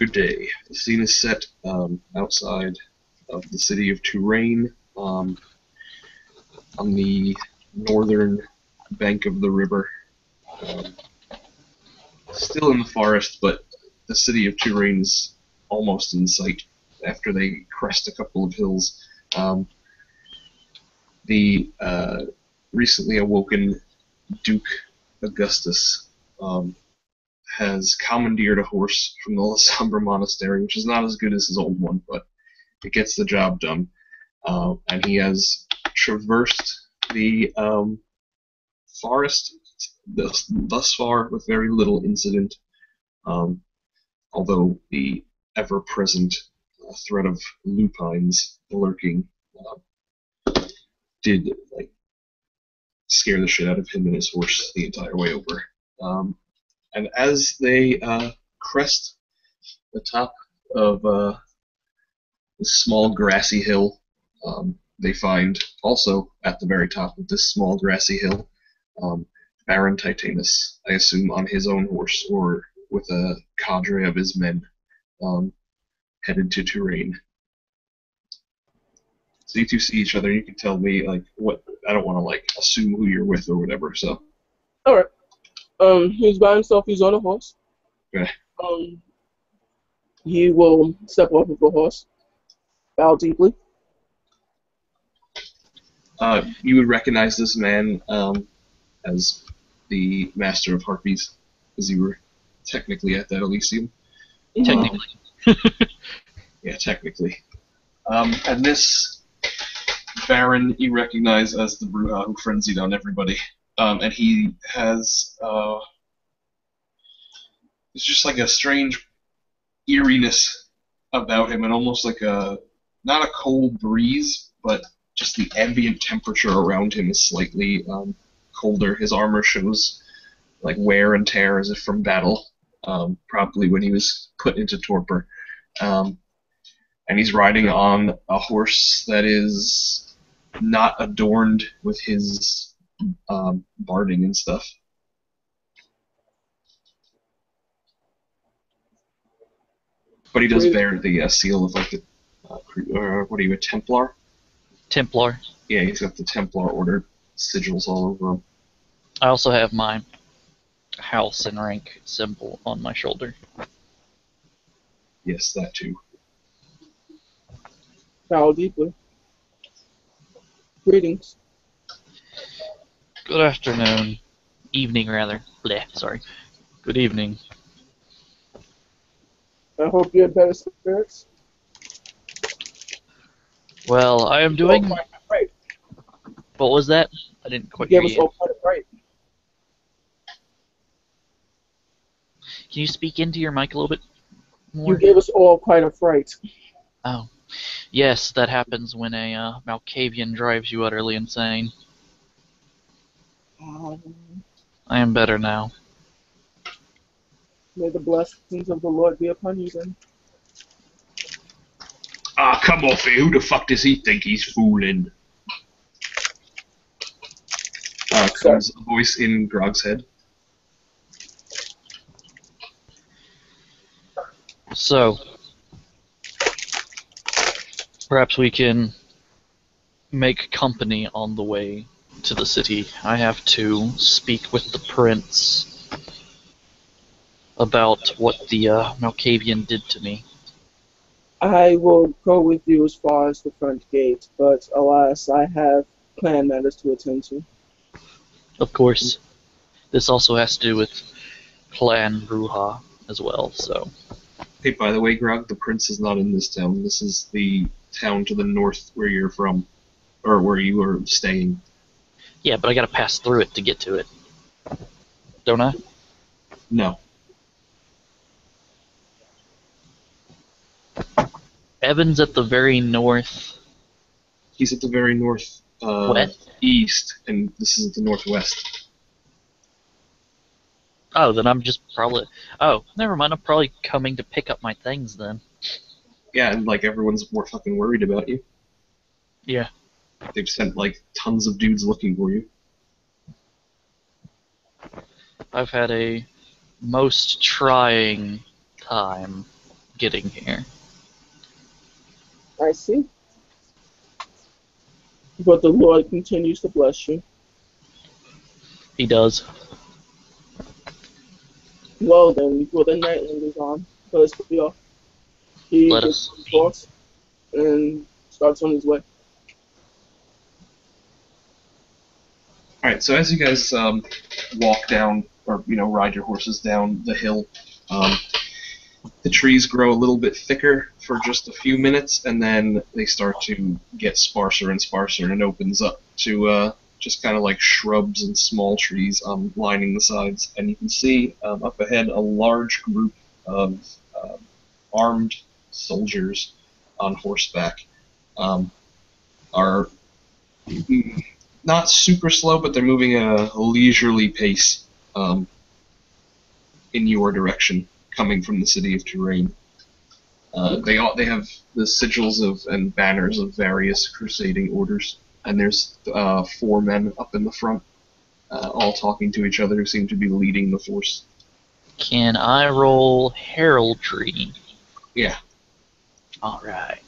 Good day. The scene is set outside of the city of Touraine, on the northern bank of the river. Um, Still in the forest, but the city of Touraine is almost in sight after they crest a couple of hills. The recently awoken Duke Augustus has commandeered a horse from the La Sombra Monastery, which is not as good as his old one, but it gets the job done. And he has traversed the forest thus far with very little incident, although the ever-present threat of lupines lurking did scare the shit out of him and his horse the entire way over. And as they crest the top of this small grassy hill, they find also at the very top of this small grassy hill Baron Titanus, I assume on his own horse or with a cadre of his men, headed to Touraine. So you two see each other, and you can tell me what. I don't want to assume who you're with or whatever. So. All right. He's by himself. He's on a horse. Okay. He will step off of the horse, bow deeply. You would recognize this man as the Master of Harpies, because you were technically at that Elysium. Technically. Yeah, technically. And this Baron you recognize as the Bruja who frenzied on everybody. And he has it's just like a strange eeriness about him, and almost like not a cold breeze, but just the ambient temperature around him is slightly colder. His armor shows wear and tear as if from battle, probably when he was put into torpor. And he's riding on a horse that is not adorned with his barding and stuff. But he does bear the seal of the what are you, a Templar? Templar. Yeah, he's got the Templar Order sigils all over him. I also have my house and rank symbol on my shoulder. Yes, that too. Bow deeply. Greetings. Good afternoon. Evening, rather. Bleh, sorry. Good evening. I hope you had better spirits. Well, I am doing... Right. What was that? I didn't quite You hear gave us you. all quite a fright. Can you speak into your mic a little bit more? You gave us all quite a fright. Oh. Yes, that happens when a Malkavian drives you utterly insane. I am better now. May the blessings of the Lord be upon you then. Ah, come off it. Who the fuck does he think he's fooling? Comes a voice in Grog's head. So, perhaps we can make company on the way to the city. I have to speak with the prince about what the Malkavian did to me. I will go with you as far as the front gate, but alas, I have clan matters to attend to. Of course. This also has to do with Clan Bruja as well, so... Hey, by the way, Grog, the prince is not in this town. This is the town to the north where you're from, or where you are staying. Yeah, but I gotta pass through it to get to it. Don't I? No. Evan's at the very north. He's at the very north east, and this is at the northwest. Oh, then I'm just probably... Oh, never mind, I'm probably coming to pick up my things then. Yeah, and everyone's more fucking worried about you. Yeah. They've sent tons of dudes looking for you. I've had a most trying time getting here. I see. But the Lord continues to bless you. He does. Well then, before the night lingers on, let us be off. He Let gets us his be. horse and starts on his way. Alright, so as you guys walk down, or, ride your horses down the hill, the trees grow a little bit thicker for just a few minutes, and then they start to get sparser and sparser, and it opens up to just kind of like shrubs and small trees lining the sides. And you can see up ahead a large group of armed soldiers on horseback. Are not super slow, but they're moving at a leisurely pace in your direction, coming from the city of Touraine. They have the sigils and banners of various crusading orders, and there's 4 men up in the front, all talking to each other, who seem to be leading the force. Can I roll heraldry? Yeah. Alright.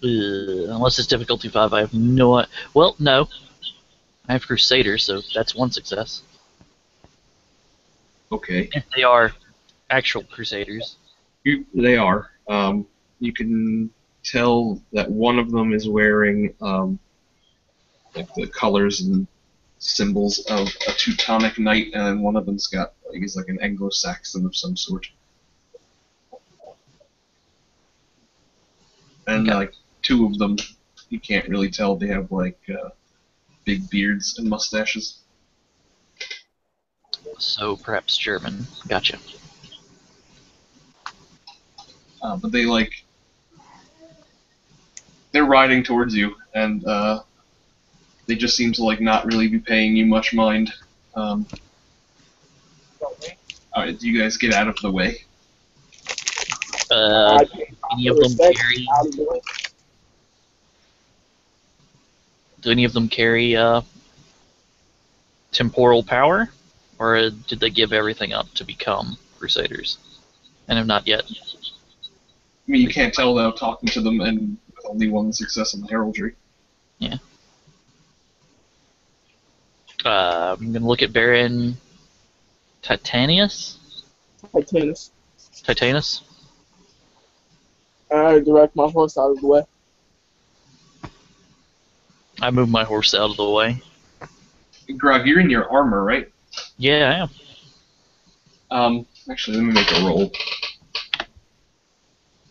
Unless it's difficulty 5, I have no... Well, no. I have Crusaders, so that's 1 success. Okay. If they are actual Crusaders. They are. You can tell that one of them is wearing like the colors and symbols of a Teutonic knight, and then one of them's got he's like an Anglo-Saxon of some sort. And Okay. like 2 of them, you can't really tell. They have like big beards and mustaches. So perhaps German. Gotcha. But they're riding towards you, and they just seem to not really be paying you much mind. Alright, do you guys get out of the way? Any of them carry... Out of the way. Do any of them carry temporal power? Or did they give everything up to become Crusaders? And have not yet. I mean, you can't tell without talking to them, and with only 1 success in the heraldry. Yeah. I'm going to look at Baron Titanus? Titanus. Titanus? I direct my horse out of the way. I move my horse out of the way. Grog, you're in your armor, right? Yeah, I am. Actually, let me make a roll.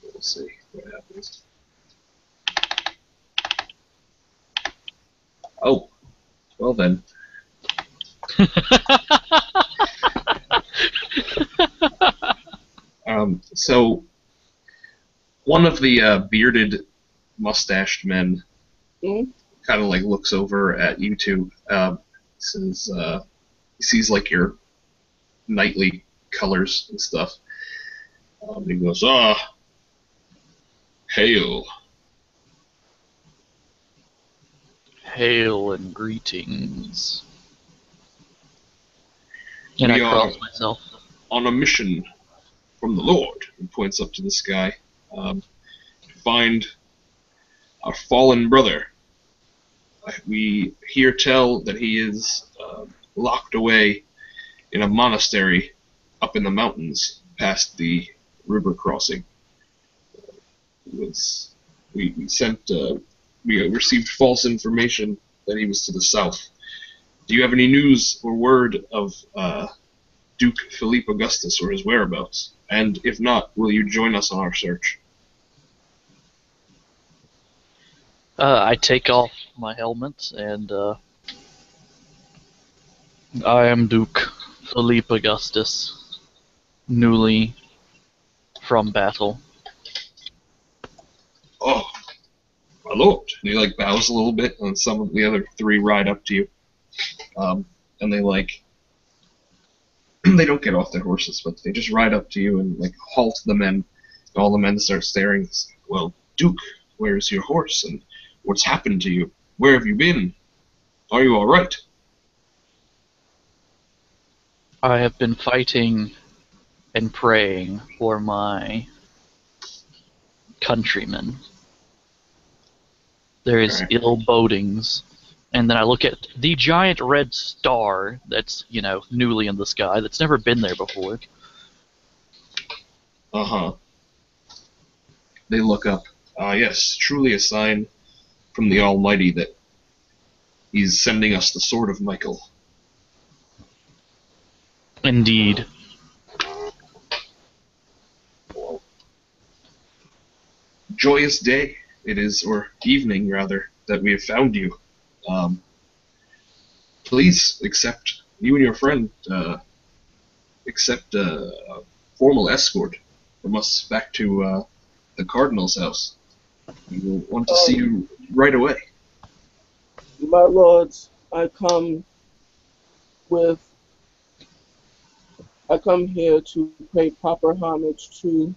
We'll see what happens. Oh, well then. So one of the bearded, mustached men kind of looks over at you two. Says he sees your knightly colors and stuff. He goes, hail. Hail and greetings. And We I cross myself. On a mission from the Lord. He points up to the sky. To find our fallen brother. We hear tell that he is locked away in a monastery up in the mountains past the river crossing. We received false information that he was to the south. Do you have any news or word of Duke Philippe Augustus or his whereabouts? And if not, will you join us on our search? I take off my helmet and I am Duke Philippe Augustus, newly from battle. Oh, my lord. And he bows a little bit, and some of the other 3 ride up to you. And they they don't get off their horses, but they just ride up to you and halt the men. All the men start staring. Well, Duke, where's your horse? And what's happened to you? Where have you been? Are you all right? I have been fighting and praying for my countrymen. There is Alright. ill bodings. And then I look at the giant red star that's, newly in the sky, that's never been there before. Uh-huh. They look up. Yes, truly a sign from the Almighty that he's sending us the Sword of Michael. Indeed. Joyous day it is, or evening rather, that we have found you. Please accept, you and your friend, accept a formal escort from us back to the Cardinal's house. We will want to see you right away. My lords, I come here to pay proper homage to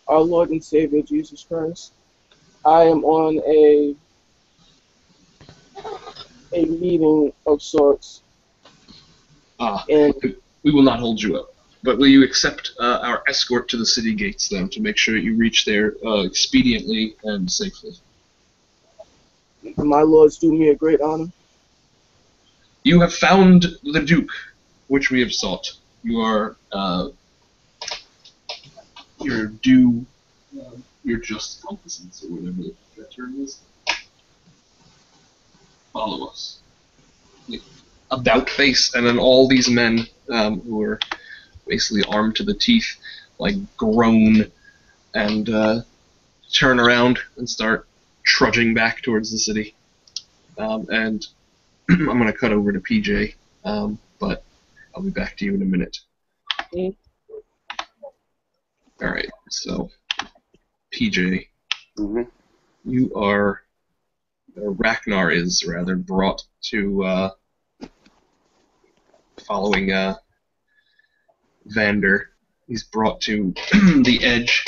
our Lord and Savior Jesus Christ. I am on a meeting of sorts. And we will not hold you up. But will you accept our escort to the city gates, then, to make sure you reach there expediently and safely? My lords do me a great honor. You have found the Duke, which we have sought. You are your due, your just competence, or whatever that term is. Follow us. About face, and then all these men who are basically armed to the teeth, groan and turn around and start trudging back towards the city. And I'm going to cut over to PJ, but I'll be back to you in a minute. Mm. Alright, so, PJ, Mm-hmm. you are, or Ragnar is, rather, brought to, following Vander. He's brought to the edge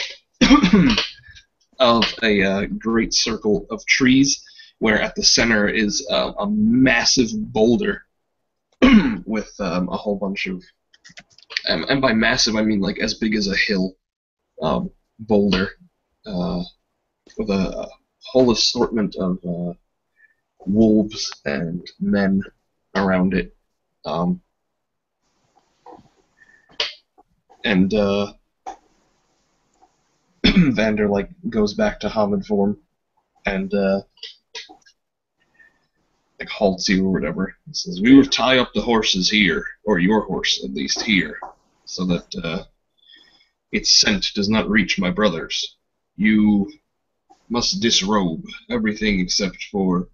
of a great circle of trees, where at the center is a massive boulder with a whole bunch of, and by massive I mean as big as a hill, boulder with a whole assortment of wolves and men around it. And Vander goes back to Hamid form and halts you or whatever. He says, "We will tie up the horses here, or your horse at least here, so that its scent does not reach my brothers. You must disrobe everything except for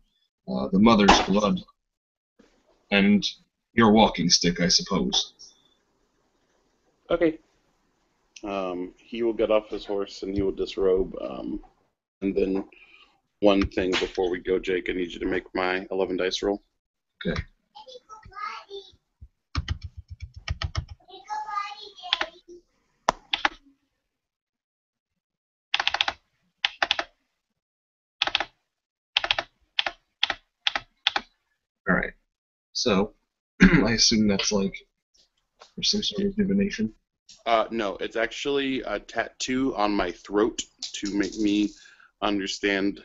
the mother's blood and your walking stick, I suppose." Okay. He will get off his horse and he will disrobe. And then one thing before we go, Jake, I need you to make my 11 dice roll. Okay. Alright. So, I assume that's for some sort of divination. No, it's actually a tattoo on my throat to make me understand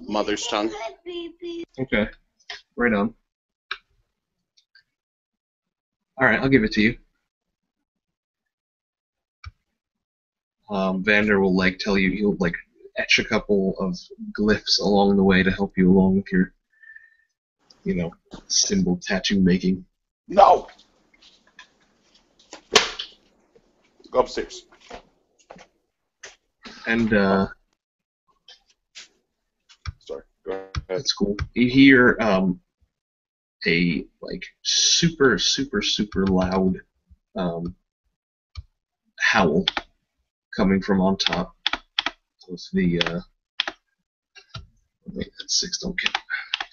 mother's tongue. Okay. Right on. Alright, I'll give it to you. Vander will tell you, he'll etch a couple of glyphs along the way to help you along with your, symbol tattoo making. No! Go upstairs. And Sorry, go ahead. that's cool. You hear a super, super, super loud howl coming from on top of the wait, that's 6, don't count.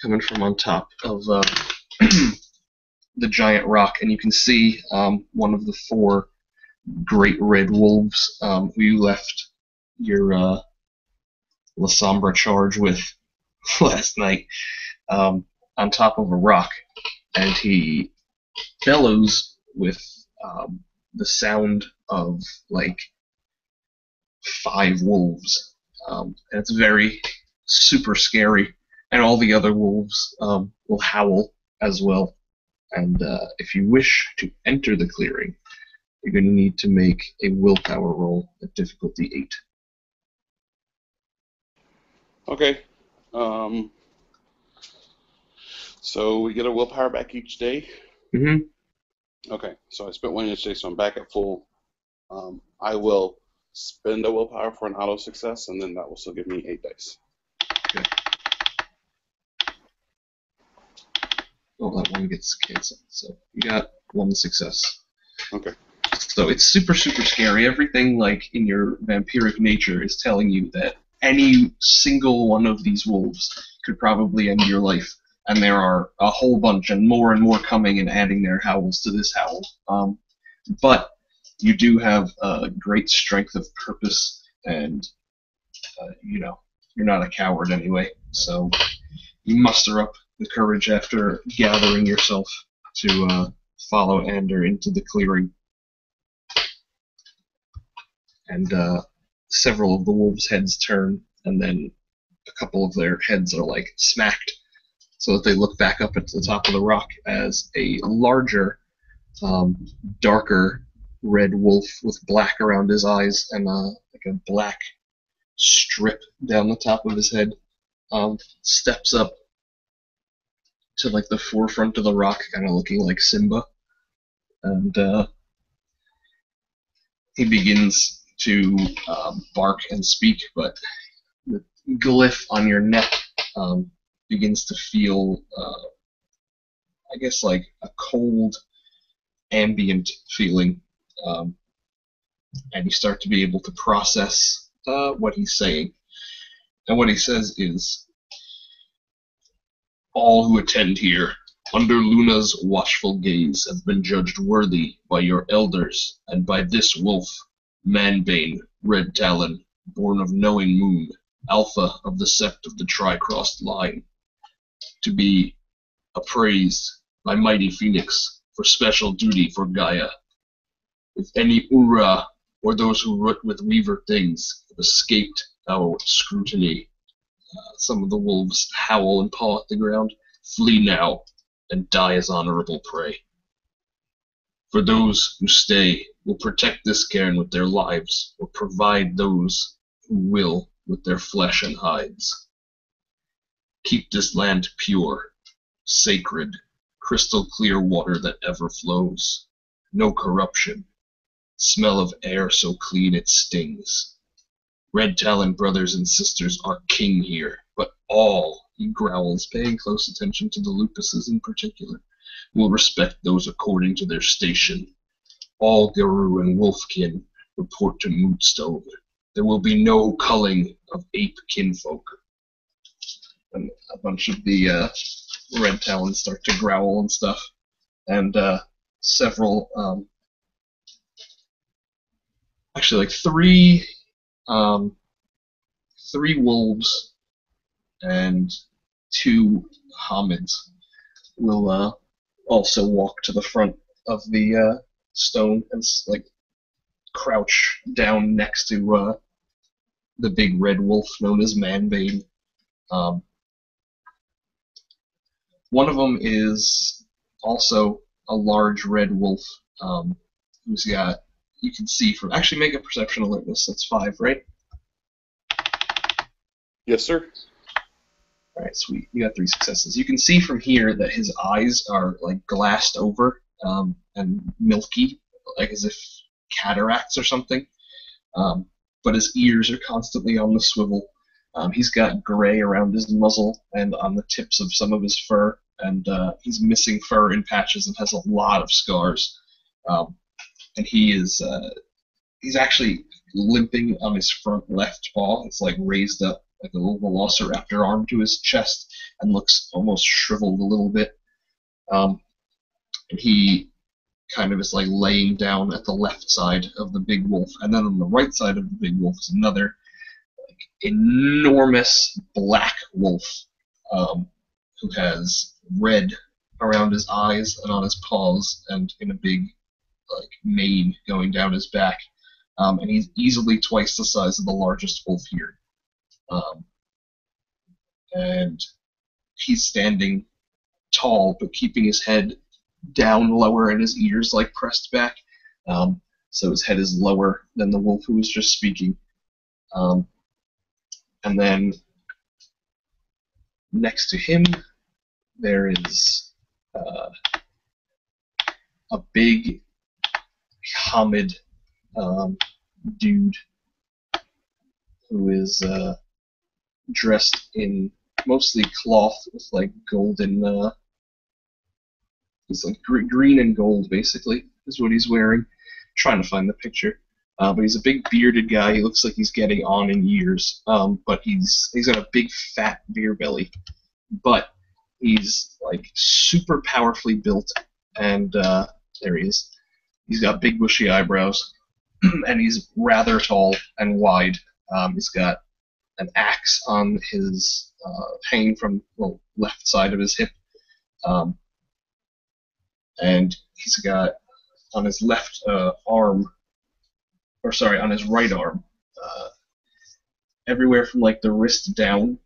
Coming from on top of the giant rock, and you can see one of the 4 great red wolves who you left your La Sombra charge with last night on top of a rock, and he bellows with the sound of like 5 wolves, and it's very super scary. And all the other wolves will howl as well. And if you wish to enter the clearing, you're going to need to make a willpower roll at difficulty 8. Okay. So we get a willpower back each day? Mm-hmm. Okay, so I spent 1 each day, so I'm back at full. I will spend a willpower for an auto success, and then that will still give me 8 dice. Okay. Well, that one gets canceled, so you got 1 success. Okay. So it's super, super scary. Everything like in your vampiric nature is telling you that any single one of these wolves could probably end your life. And there are a whole bunch and more coming and adding their howls to this howl. But you do have a great strength of purpose, and you're not a coward anyway. So you muster up the courage after gathering yourself to follow Ander into the clearing. And several of the wolves' heads turn, and then a couple of their heads are like smacked, so that they look back up at the top of the rock as a larger, darker red wolf with black around his eyes and like a black strip down the top of his head steps up to like the forefront of the rock, kind of looking like Simba, and he begins to bark and speak, but the glyph on your neck begins to feel, I guess, like a cold, ambient feeling, and you start to be able to process what he's saying. And what he says is, "All who attend here, under Luna's watchful gaze, have been judged worthy by your elders and by this wolf, Manbane, Red Talon, born of Knowing Moon, Alpha of the Sept of the Tri-Crossed Line, to be appraised by Mighty Phoenix for special duty for Gaia. If any Ura or those who root with Weaver things have escaped our scrutiny," some of the wolves howl and paw at the ground, "flee now and die as honorable prey. For those who stay will protect this cairn with their lives, or provide those who will with their flesh and hides. Keep this land pure, sacred, crystal clear water that ever flows. No corruption. Smell of air so clean it stings. Red Talon brothers and sisters are king here, but all," he growls, paying close attention to the lupuses in particular, "will respect those according to their station. All Garou and Wolfkin report to Mootstone. There will be no culling of ape kinfolk." And a bunch of the Red Talons start to growl and stuff, and several, actually like three wolves and 2 homids will also walk to the front of the stone and like crouch down next to the big red wolf known as Manbane. One of them is also a large red wolf who's got, you can see from, actually make a perception alertness, that's 5, right? Yes, sir. Alright, sweet. You got 3 successes. You can see from here that his eyes are like glassed over and milky, like as if cataracts or something. But his ears are constantly on the swivel. He's got gray around his muzzle and on the tips of some of his fur, and he's missing fur in patches and has a lot of scars. And he's actually limping on his front left paw. It's like raised up like a little velociraptor arm to his chest and looks almost shriveled a little bit. And he kind of is like laying down at the left side of the big wolf. And then on the right side of the big wolf is another like enormous black wolf who has red around his eyes and on his paws and in a big like mane going down his back, and he's easily twice the size of the largest wolf here. And he's standing tall, but keeping his head down lower and his ears like pressed back. So his head is lower than the wolf who was just speaking. And then next to him, there is a big Hamid dude who is dressed in mostly cloth with like golden. It's like green and gold, basically, is what he's wearing. Trying to find the picture. But he's a big bearded guy. He looks like he's getting on in years. But he's got a big fat beer belly. But he's like super powerfully built, and there he is. He's got big bushy eyebrows, and he's rather tall and wide. He's got an axe on his hanging from the left side of his hip, and he's got on his left arm, or sorry, on his right arm, everywhere from like the wrist down,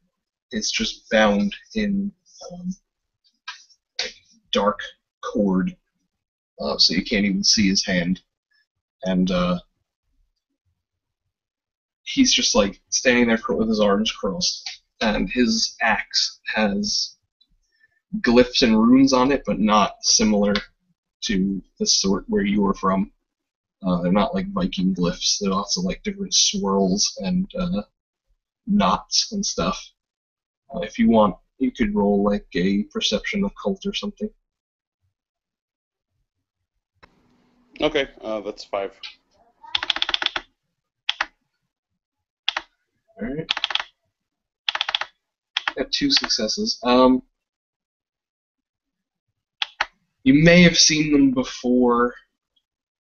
it's just bound in like dark cord, so you can't even see his hand, and he's just like standing there with his arms crossed, and his axe has glyphs and runes on it, but not similar to the sort where you were from. They're not like Viking glyphs. They're also like different swirls and knots and stuff. If you want, you could roll like a perception occult or something. Okay, that's 5. Alright. Got 2 successes. You may have seen them before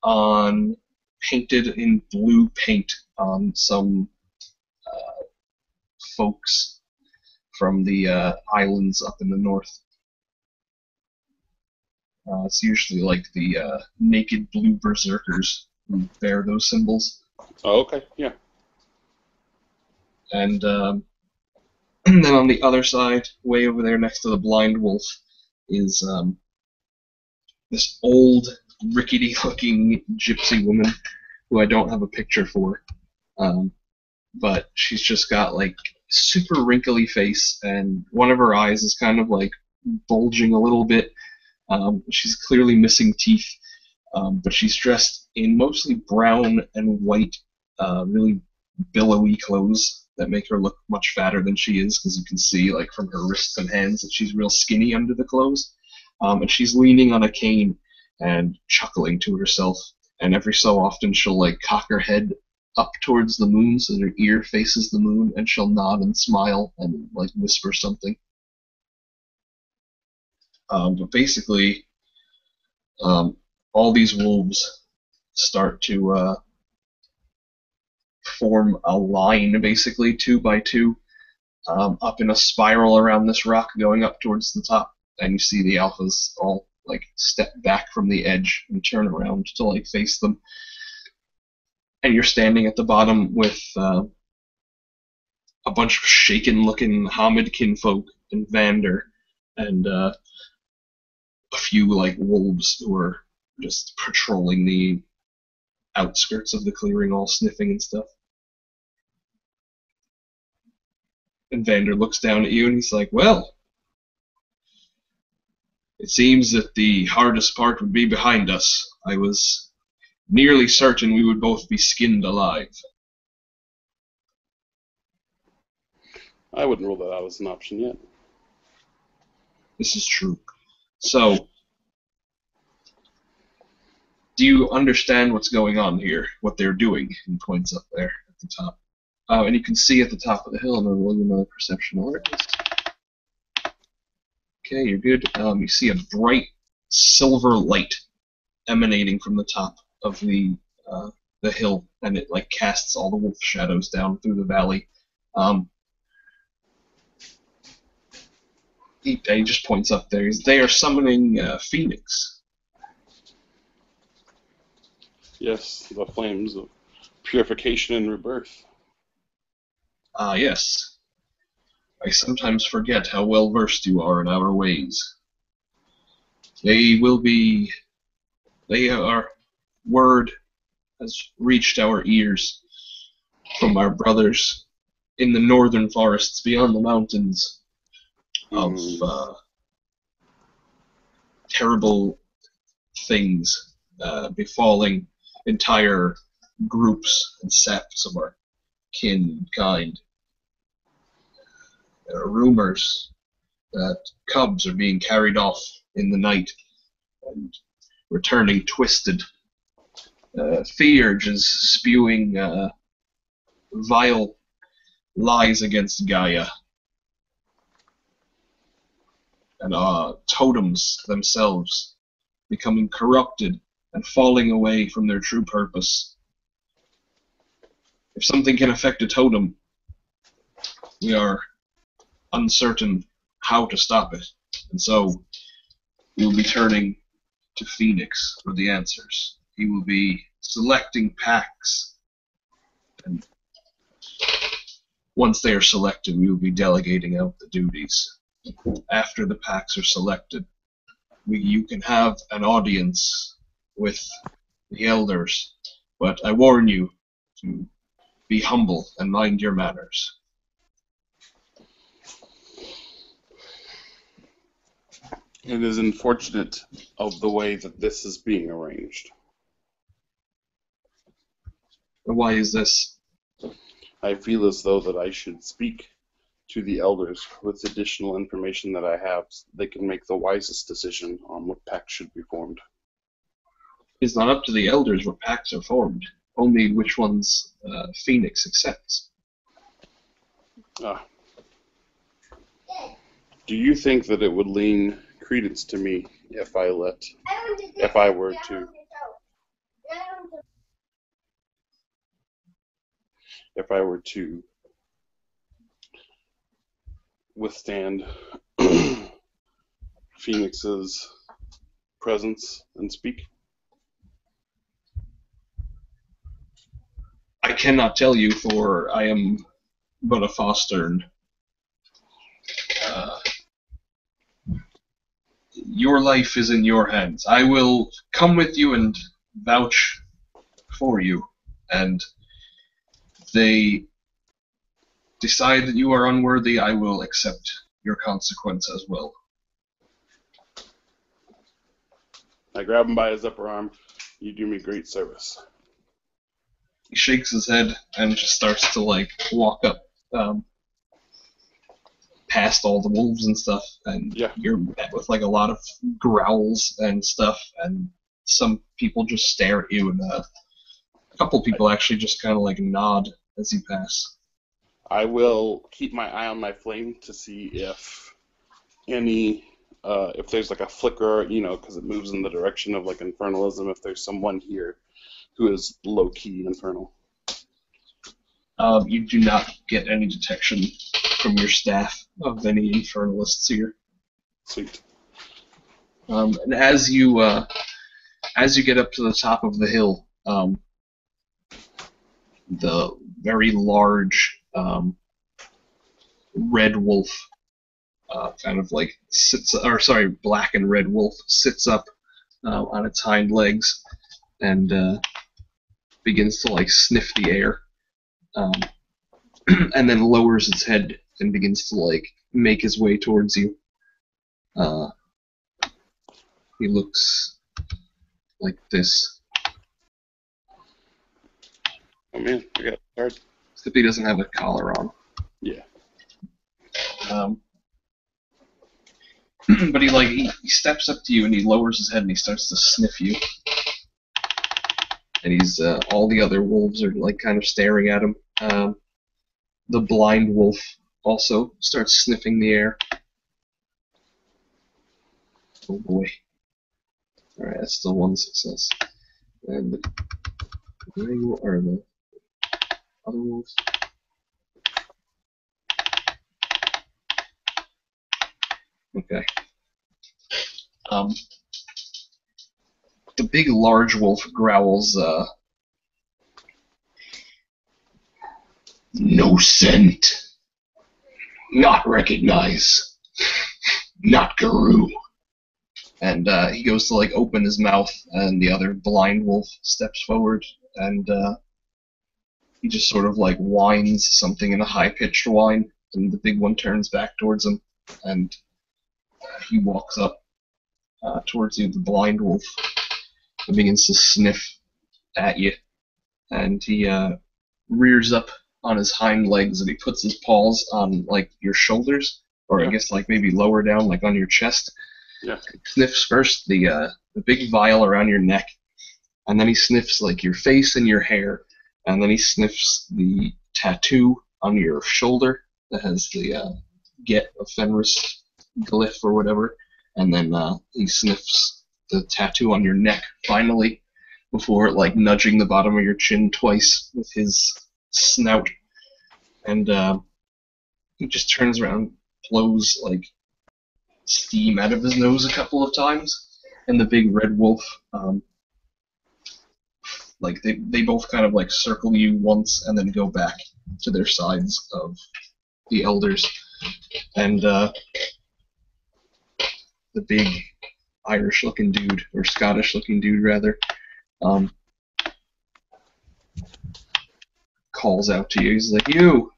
on painted in blue paint on some folks from the islands up in the north. It's usually like the naked blue berserkers who bear those symbols. Oh, okay, yeah. And then on the other side, way over there next to the blind wolf, is this old, rickety-looking gypsy woman who I don't have a picture for. But she's just got like super wrinkly face, and one of her eyes is kind of like bulging a little bit. She's clearly missing teeth, but she's dressed in mostly brown and white, really billowy clothes that make her look much fatter than she is, because you can see like from her wrists and hands that she's real skinny under the clothes. And she's leaning on a cane and chuckling to herself, and every so often she'll like cock her head up towards the moon so that her ear faces the moon, and she'll nod and smile and like whisper something. But basically, all these wolves start to form a line, basically 2 by 2, up in a spiral around this rock going up towards the top. And you see the alphas all like step back from the edge and turn around to like face them. And you're standing at the bottom with a bunch of shaken-looking Hamid kinfolk and Vander, and a few like wolves who are just patrolling the outskirts of the clearing, all sniffing and stuff. And Vander looks down at you and he's like, "Well, it seems that the hardest part would be behind us. I was nearly certain we would both be skinned alive." I wouldn't rule that out as an option yet. This is true. So, do you understand what's going on here? What they're doing? He points up there at the top. And you can see at the top of the hill, and then roll another perception alert. Okay, you're good. You see a bright silver light emanating from the top of the hill, and it like casts all the wolf shadows down through the valley. He just points up there. They are summoning Phoenix. Yes, the flames of purification and rebirth. Ah, yes. I sometimes forget how well versed you are in our ways. Our word has reached our ears from our brothers in the northern forests beyond the mountains of terrible things befalling entire groups and septs of our kin and kind. There are rumors that cubs are being carried off in the night and returning twisted. Theurge is spewing vile lies against Gaia. And totems themselves becoming corrupted and falling away from their true purpose. If something can affect a totem, we are uncertain how to stop it. And so we will be turning to Phoenix for the answers. He will be selecting packs. And once they are selected, we will be delegating out the duties. After the packs are selected, you can have an audience with the elders, but I warn you to be humble and mind your manners. It is unfortunate of the way that this is being arranged. Why is this? I feel as though that I should speak to the elders with additional information that I have so they can make the wisest decision on what pact should be formed. It's not up to the elders what pacts are formed, only which ones Phoenix accepts. Do you think that it would lean credence to me if I were to withstand Phoenix's presence and speak? I cannot tell you, for I am but a foster. And, your life is in your hands. I will come with you and vouch for you. And if they decide that you are unworthy, I will accept your consequence as well. I grab him by his upper arm. You do me great service. He shakes his head and just starts to walk up past all the wolves and stuff, and you're met with a lot of growls and stuff, and some people just stare at you, and a couple people actually just kind of nod as you pass. I will keep my eye on my flame to see if if there's a flicker, because it moves in the direction of infernalism, if there's someone here who is low-key infernal. You do not get any detection from your staff of any infernalists here. Sweet. And as you get up to the top of the hill, the very large red wolf black and red wolf sits up on its hind legs and begins to sniff the air, and then lowers its head and begins to make his way towards you. He looks like this. Oh man, I got hard. Except he doesn't have a collar on. Yeah. But he steps up to you and he lowers his head and he starts to sniff you. And he's all the other wolves are kind of staring at him. The blind wolf also starts sniffing the air. Oh boy. Alright, that's still one success. And the other wolves. Okay. the big large wolf growls, "No scent. Not recognize. Not Guru." And he goes to like open his mouth, and the other blind wolf steps forward, and he just sort of like whines something in a high-pitched whine, and the big one turns back towards him, and he walks up towards you, the blind wolf, and begins to sniff at you, and he rears up on his hind legs, and he puts his paws on like your shoulders, or I guess like maybe lower down, like on your chest. Yeah. He sniffs first the big vial around your neck, and then he sniffs like your face and your hair, and then he sniffs the tattoo on your shoulder that has the Get of Fenris glyph or whatever, and then he sniffs the tattoo on your neck finally, before like nudging the bottom of your chin twice with his snout, and he just turns around, blows like steam out of his nose a couple of times, and the big red wolf, like they both kind of like circle you once and then go back to their sides of the elders, and the big Irish-looking dude, or Scottish-looking dude rather, calls out to you. He's like, "You."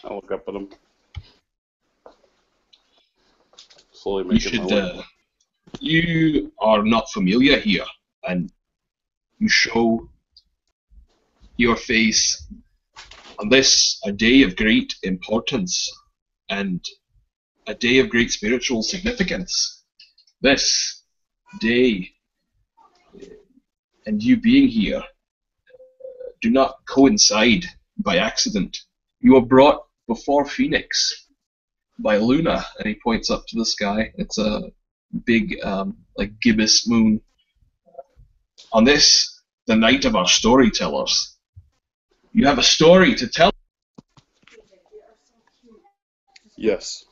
I'll look up at him. Slowly making my way. You are not familiar here, and you show your face on this, a day of great importance, and a day of great spiritual significance. This day, and you being here, do not coincide by accident. You were brought before Phoenix by Luna, and he points up to the sky. It's a big, like gibbous moon. On this, the night of our storytellers. You have a story to tell. Yes.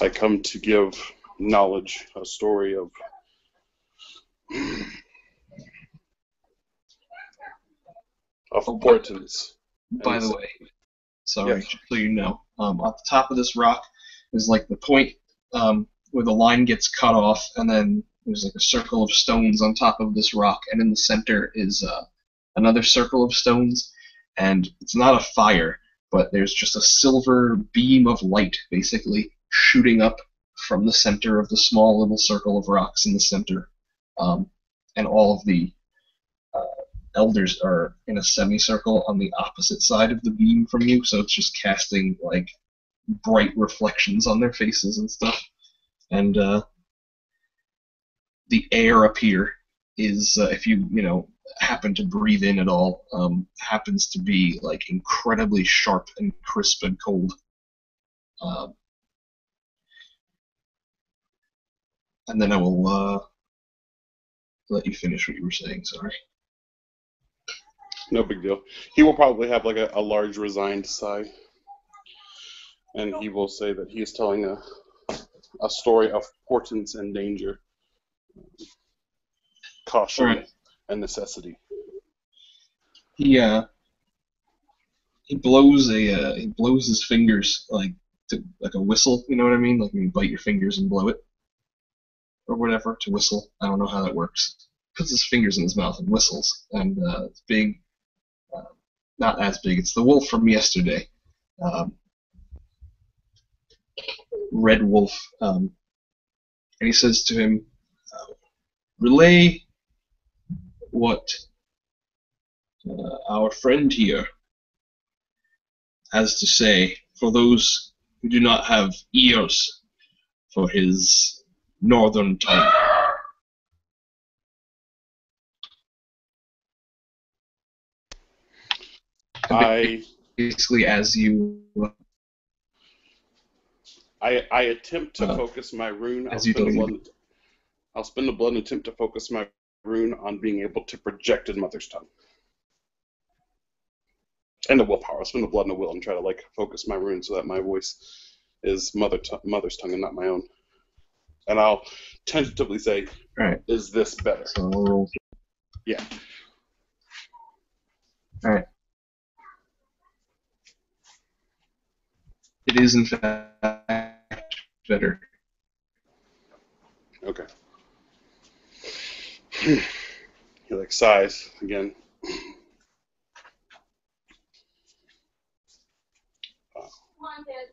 I come to give knowledge, a story of importance. By the way, sorry, Yes. just so you know, at the top of this rock is like the point where the line gets cut off, and then there's like a circle of stones on top of this rock, and in the center is another circle of stones, and it's not a fire, but there's just a silver beam of light basically shooting up from the center of the small little circle of rocks in the center, and all of the elders are in a semicircle on the opposite side of the beam from you, so it's just casting like bright reflections on their faces and stuff. And the air up here is, if you happen to breathe in at all, happens to be like incredibly sharp and crisp and cold. And then I will let you finish what you were saying. Sorry. No big deal. He will probably have like a large resigned sigh, and he will say that he is telling a story of portents and danger, caution, Right. and necessity. He blows he blows his fingers like a whistle. You know what I mean? Like when you bite your fingers and blow it, or whatever, to whistle. I don't know how that works. Puts his fingers in his mouth and whistles, and it's big. Not as big. It's the wolf from yesterday. Red Wolf. And he says to him, relay what our friend here has to say for those who do not have ears for his northern tongue. Basically, as you I attempt to focus my rune. I'll spend the blood and attempt to focus my rune on being able to project his mother's tongue. And the willpower. I'll spend the blood and the will and try to like focus my rune so that my voice is mother's tongue and not my own. And I'll tentatively say, Alright, is this better? so I'll roll. Yeah. Alright. It is, in fact, better. Okay. He like sighs again.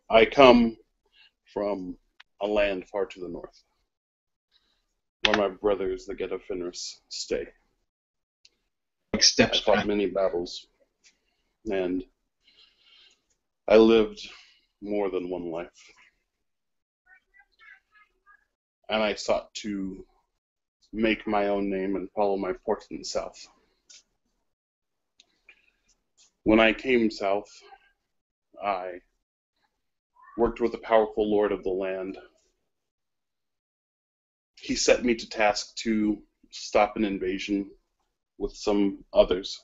I come from a land far to the north, where my brothers, the Ghetto Fenris, stay. Like I steps fought back. many battles, and I lived more than one life. And I sought to make my own name and follow my fortune south. When I came south, I worked with a powerful lord of the land. He set me to task to stop an invasion with some others.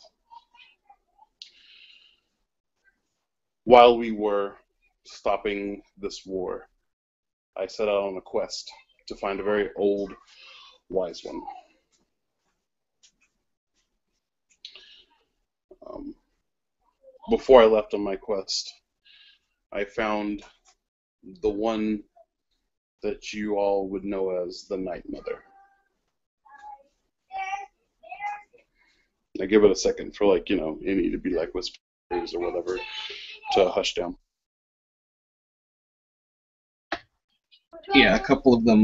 While we were stopping this war, I set out on a quest to find a very old, wise one. Before I left on my quest, I found the one that you all would know as the Night Mother. I give it a second for any to be like whispers or whatever to hush down. Yeah, a couple of them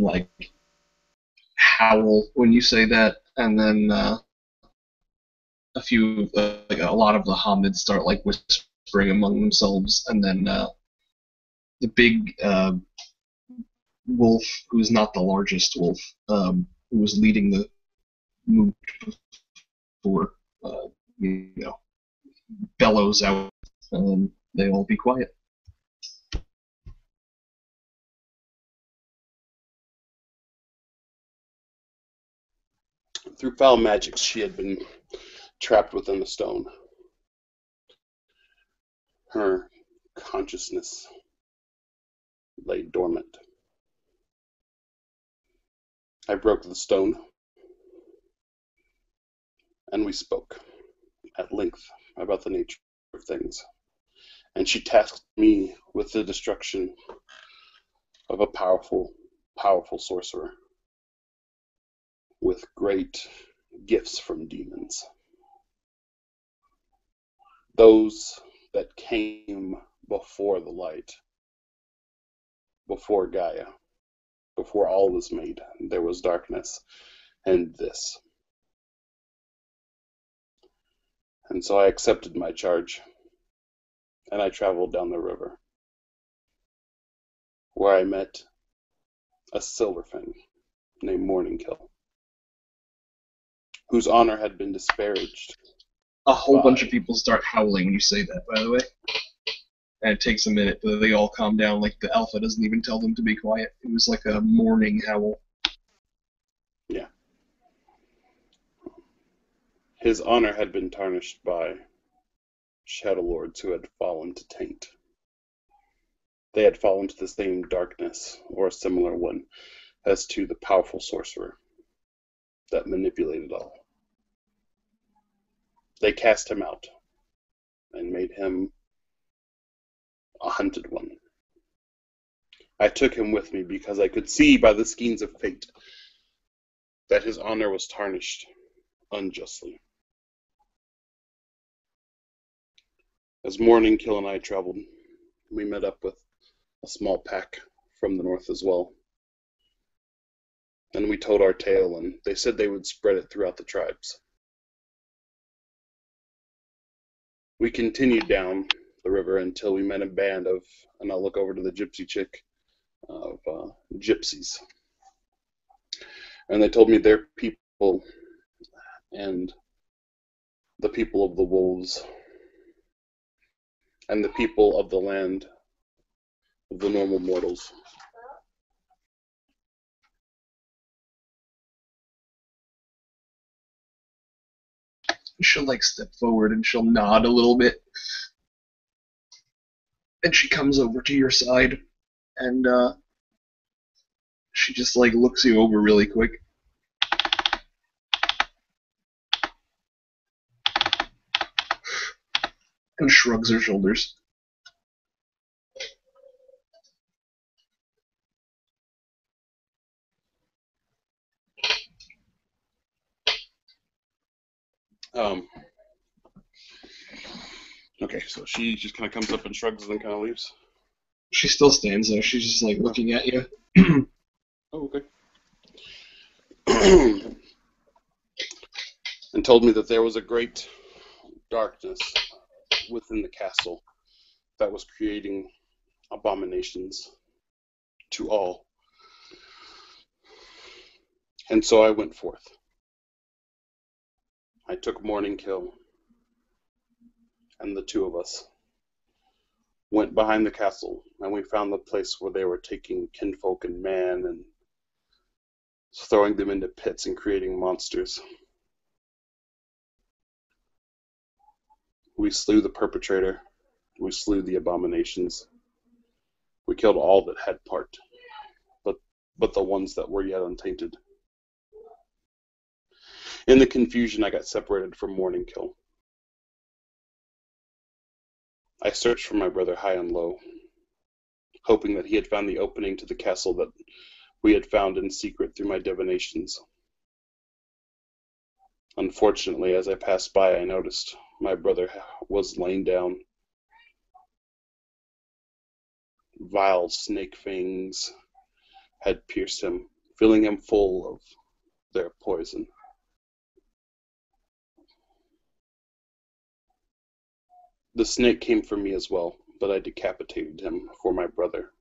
like howl when you say that, and then a few, like a lot of the Hamids start like whispering among themselves, and then the big wolf, who's not the largest wolf, who was leading the Moot before, bellows out, and they all be quiet. Through foul magic, she had been trapped within the stone. Her consciousness lay dormant. I broke the stone, and we spoke at length about the nature of things. And she tasked me with the destruction of a powerful, powerful sorcerer with great gifts from demons. Those that came before the light, before Gaia, before all was made, there was darkness, and this. And so I accepted my charge, and I traveled down the river, where I met a Silverfang named Morningkill, whose honor had been disparaged. A whole bunch of people start howling when you say that, by the way. And it takes a minute, but they all calm down, like the alpha doesn't even tell them to be quiet. It was like a morning howl. Yeah. His honor had been tarnished by Shadow Lords who had fallen to taint. They had fallen to the same darkness, or a similar one, as to the powerful sorcerer that manipulated all. They cast him out and made him a hunted one. I took him with me because I could see by the skeins of fate that his honor was tarnished unjustly. As Morningkill and I traveled, we met up with a small pack from the north as well. And we told our tale, and they said they would spread it throughout the tribes. We continued down the river until we met a band of, and I'll look over to the gypsy chick, of gypsies. And they told me their people and the people of the wolves and the people of the land of the normal mortals She'll like step forward and she'll nod a little bit. And she comes over to your side, and she just like looks you over really quick. And shrugs her shoulders. Okay, so she just kind of comes up and shrugs and then kind of leaves. She still stands there. She's just like looking at you. Oh, okay. And told me that there was a great darkness within the castle that was creating abominations to all. And so I went forth. I took Morning Kill, and the two of us went behind the castle, and we found the place where they were taking kinfolk and man and throwing them into pits and creating monsters. We slew the perpetrator. We slew the abominations. We killed all that had part, but the ones that were yet untainted. In the confusion, I got separated from Morning Kill. I searched for my brother high and low, hoping that he had found the opening to the castle that we had found in secret through my divinations. Unfortunately, as I passed by, I noticed my brother was laying down. Vile snake fangs had pierced him, filling him full of their poison. The snake came for me as well, but I decapitated him for my brother.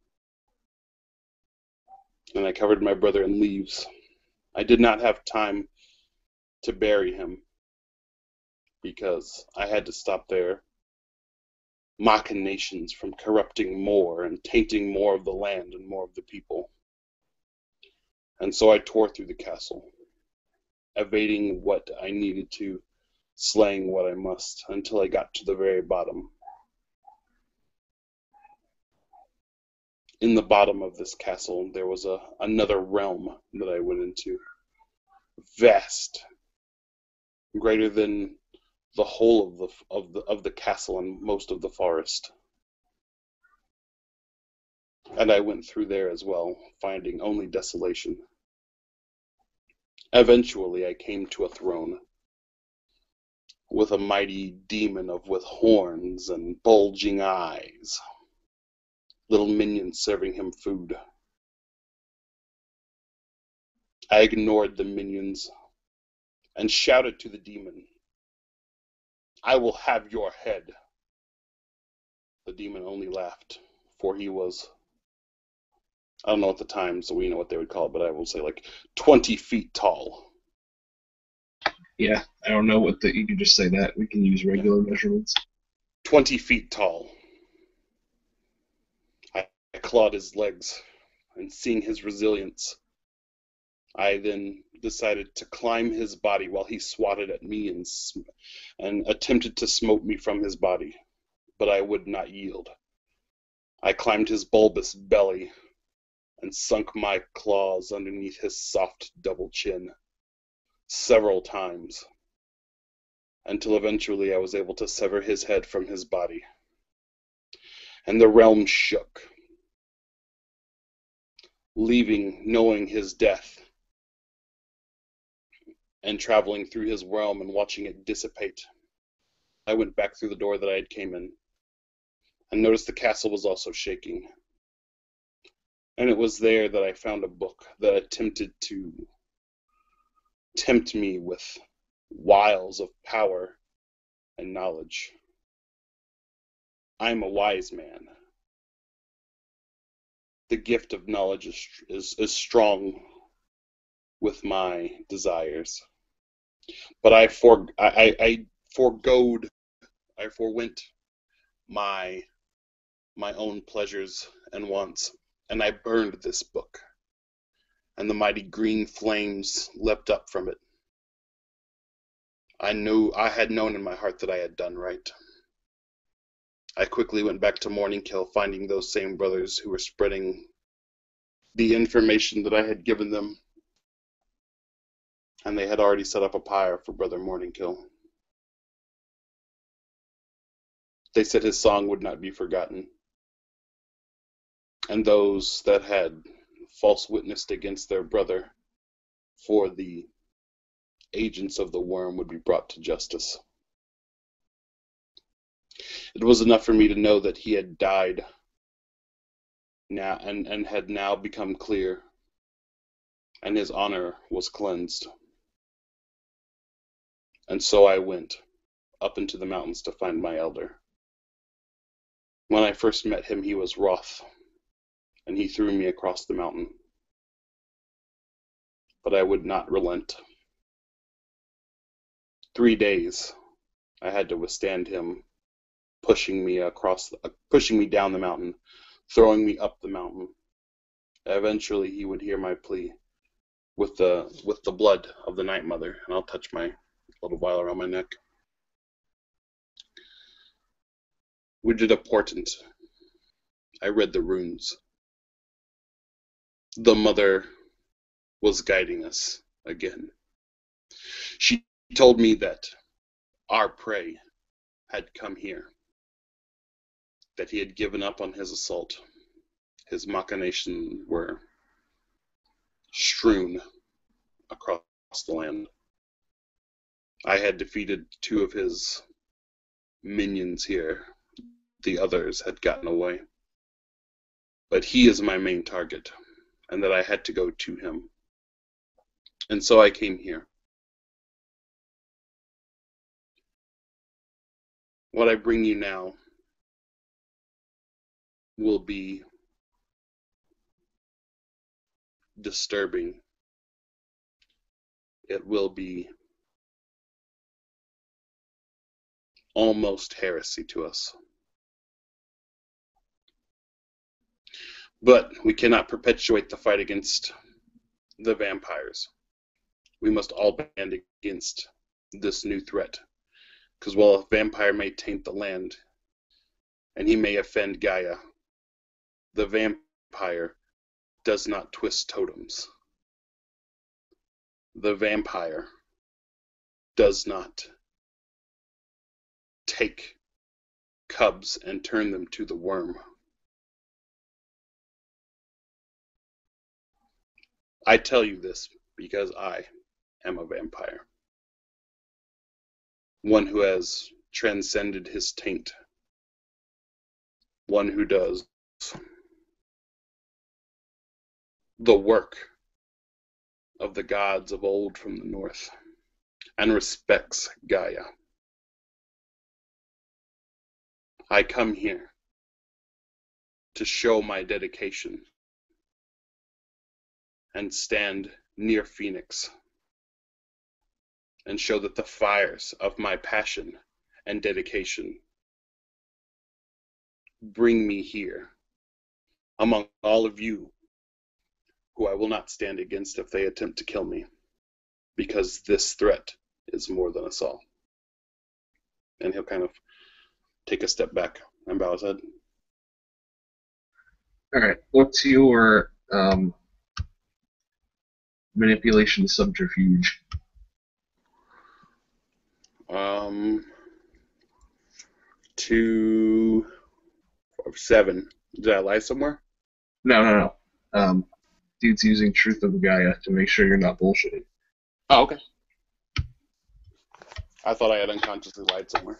And I covered my brother in leaves. I did not have time to bury him because I had to stop their machinations from corrupting more and tainting more of the land and more of the people. And so I tore through the castle, evading what I needed to, slaying what I must, until I got to the very bottom. In the bottom of this castle, there was another realm that I went into. Vast, greater than the whole of the castle and most of the forest. And I went through there as well, finding only desolation. Eventually, I came to a throne with a mighty demon with horns and bulging eyes, little minions serving him food. I ignored the minions and shouted to the demon, "I will have your head." The demon only laughed, for he was, I don't know at the time, so we know what they would call it, but I will say like 20 feet tall. Yeah, I don't know what you can just say that. We can use regular measurements. 20 feet tall. I clawed his legs, and seeing his resilience, I then decided to climb his body while he swatted at me and attempted to smote me from his body, but I would not yield. I climbed his bulbous belly and sunk my claws underneath his soft double chin several times, until eventually I was able to sever his head from his body. And the realm shook, leaving, knowing his death, and traveling through his realm and watching it dissipate. I went back through the door that I had came in, and noticed the castle was also shaking. And it was there that I found a book that attempted to tempt me with wiles of power and knowledge. I am a wise man. The gift of knowledge is strong with my desires. But I forwent my own pleasures and wants, and I burned this book, and the mighty green flames leapt up from it. I had known in my heart that I had done right. I quickly went back to Morning Kill, finding those same brothers who were spreading the information that I had given them. And they had already set up a pyre for Brother Morning Kill. They said his song would not be forgotten. And those that had false witnessed against their brother for the agents of the worm would be brought to justice. It was enough for me to know that he had died now and had now become clear, and his honor was cleansed. And so I went up into the mountains to find my elder. When I first met him, he was wroth, and he threw me across the mountain. But I would not relent. 3 days I had to withstand him pushing me down the mountain, throwing me up the mountain. Eventually he would hear my plea with the blood of the Night Mother, and I'll touch my little vial around my neck. We did a portent. I read the runes. The Mother was guiding us again. She told me that our prey had come here, that he had given up on his assault. His machinations were strewn across the land. I had defeated 2 of his minions here. The others had gotten away. But he is my main target, and that I had to go to him. And so I came here. What I bring you now will be disturbing. It will be almost heresy to us. But we cannot perpetuate the fight against the vampires. We must all band against this new threat. Because while a vampire may taint the land, and he may offend Gaia, the vampire does not twist totems. The vampire does not take cubs and turn them to the worm. I tell you this because I am a vampire. One who has transcended his taint. One who does the work of the gods of old from the north and respects Gaia. I come here to show my dedication and stand near Phoenix and show that the fires of my passion and dedication bring me here among all of you who I will not stand against if they attempt to kill me, because this threat is more than us all. And he'll kind of take a step back and bow his head. Alright, what's your manipulation subterfuge? 2 or 7. Did I lie somewhere? No. Dude's using Truth of Gaia to make sure you're not bullshitting. Oh, okay. I thought I had unconsciously lied somewhere.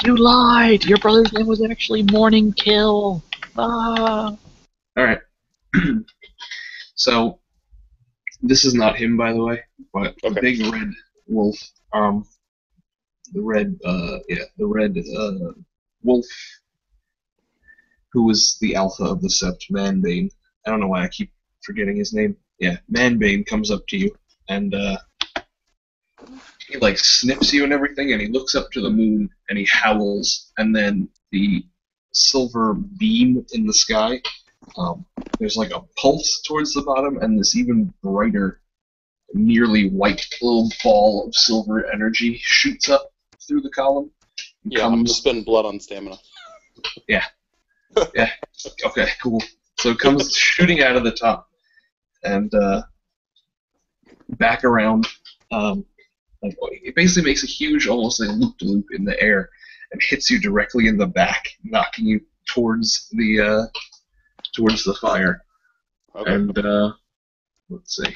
You lied! Your brother's name was actually Morning Kill! Ah! Alright. So, this is not him, by the way, but Okay. the big red wolf, the red wolf who was the alpha of the sept, Manbane. I don't know why I keep forgetting his name. Yeah, Manbane comes up to you, and he like sniffs you and everything, and he looks up to the moon, and he howls, and then the silver beam in the sky, there's like a pulse towards the bottom, and this even brighter nearly white little ball of silver energy shoots up through the column. Yeah, I'm gonna spend blood on stamina. Yeah. Okay, cool. So it comes shooting out of the top and back around. It basically makes a huge, almost like loop-de-loop in the air and hits you directly in the back, knocking you towards the fire. Okay. And let's see.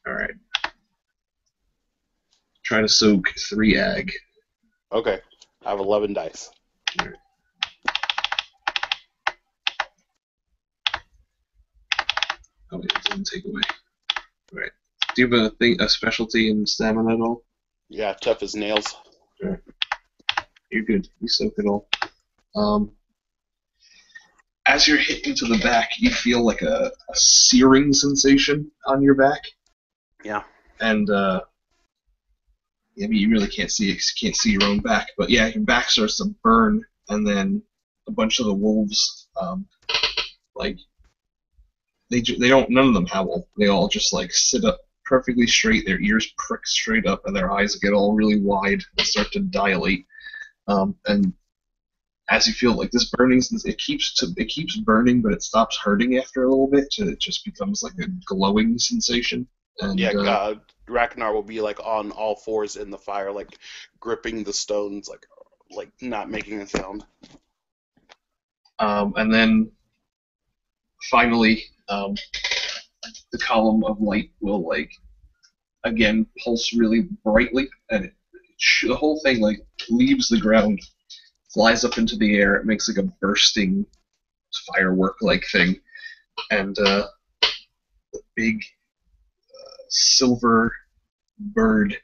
All right. Try to soak 3 ag. Okay. I have 11 dice. All right. Oh, it doesn't take away. All right. Do you have a specialty in stamina at all? Yeah, tough as nails. All right. You're good. You soak it all. As you're hit into the back, you feel like a searing sensation on your back. Yeah. And I mean, you really can't see it 'cause you can't see your own back. But yeah, your back starts to burn, and then a bunch of the wolves, like they don't. None of them howl. They all just like sit up perfectly straight. Their ears prick straight up, and their eyes get all really wide and start to dilate. And as you feel like this burning, it keeps burning, but it stops hurting after a little bit. It just becomes like a glowing sensation. And, Yeah, Ragnar will be like on all fours in the fire, like gripping the stones, like not making a sound. And then finally, the column of light will like again pulse really brightly, and the whole thing like leaves the ground, flies up into the air. It makes like a bursting firework-like thing, and the big silver bird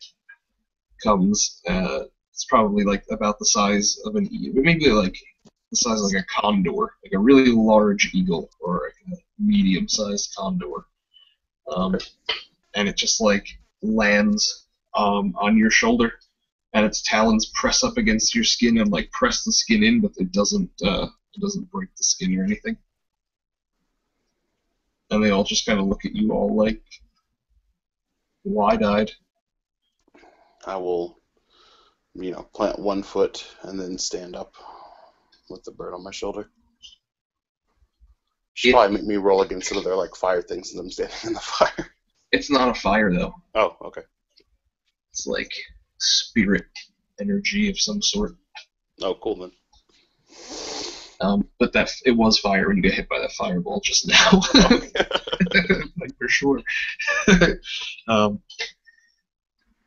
comes. It's probably like about the size of an eagle, maybe like the size of like a condor, like a really large eagle or like a medium-sized condor. And it just like lands on your shoulder, and its talons press up against your skin and like press the skin in, but it doesn't break the skin or anything. And they all just kind of look at you all like wide-eyed. I will, plant one foot and then stand up with the bird on my shoulder. Should probably make me roll against some of their like fire things since I'm standing in the fire. It's not a fire though. Oh, okay. It's like spirit energy of some sort. Oh, cool then. But it was fire when you got hit by that fireball just now. Like for sure.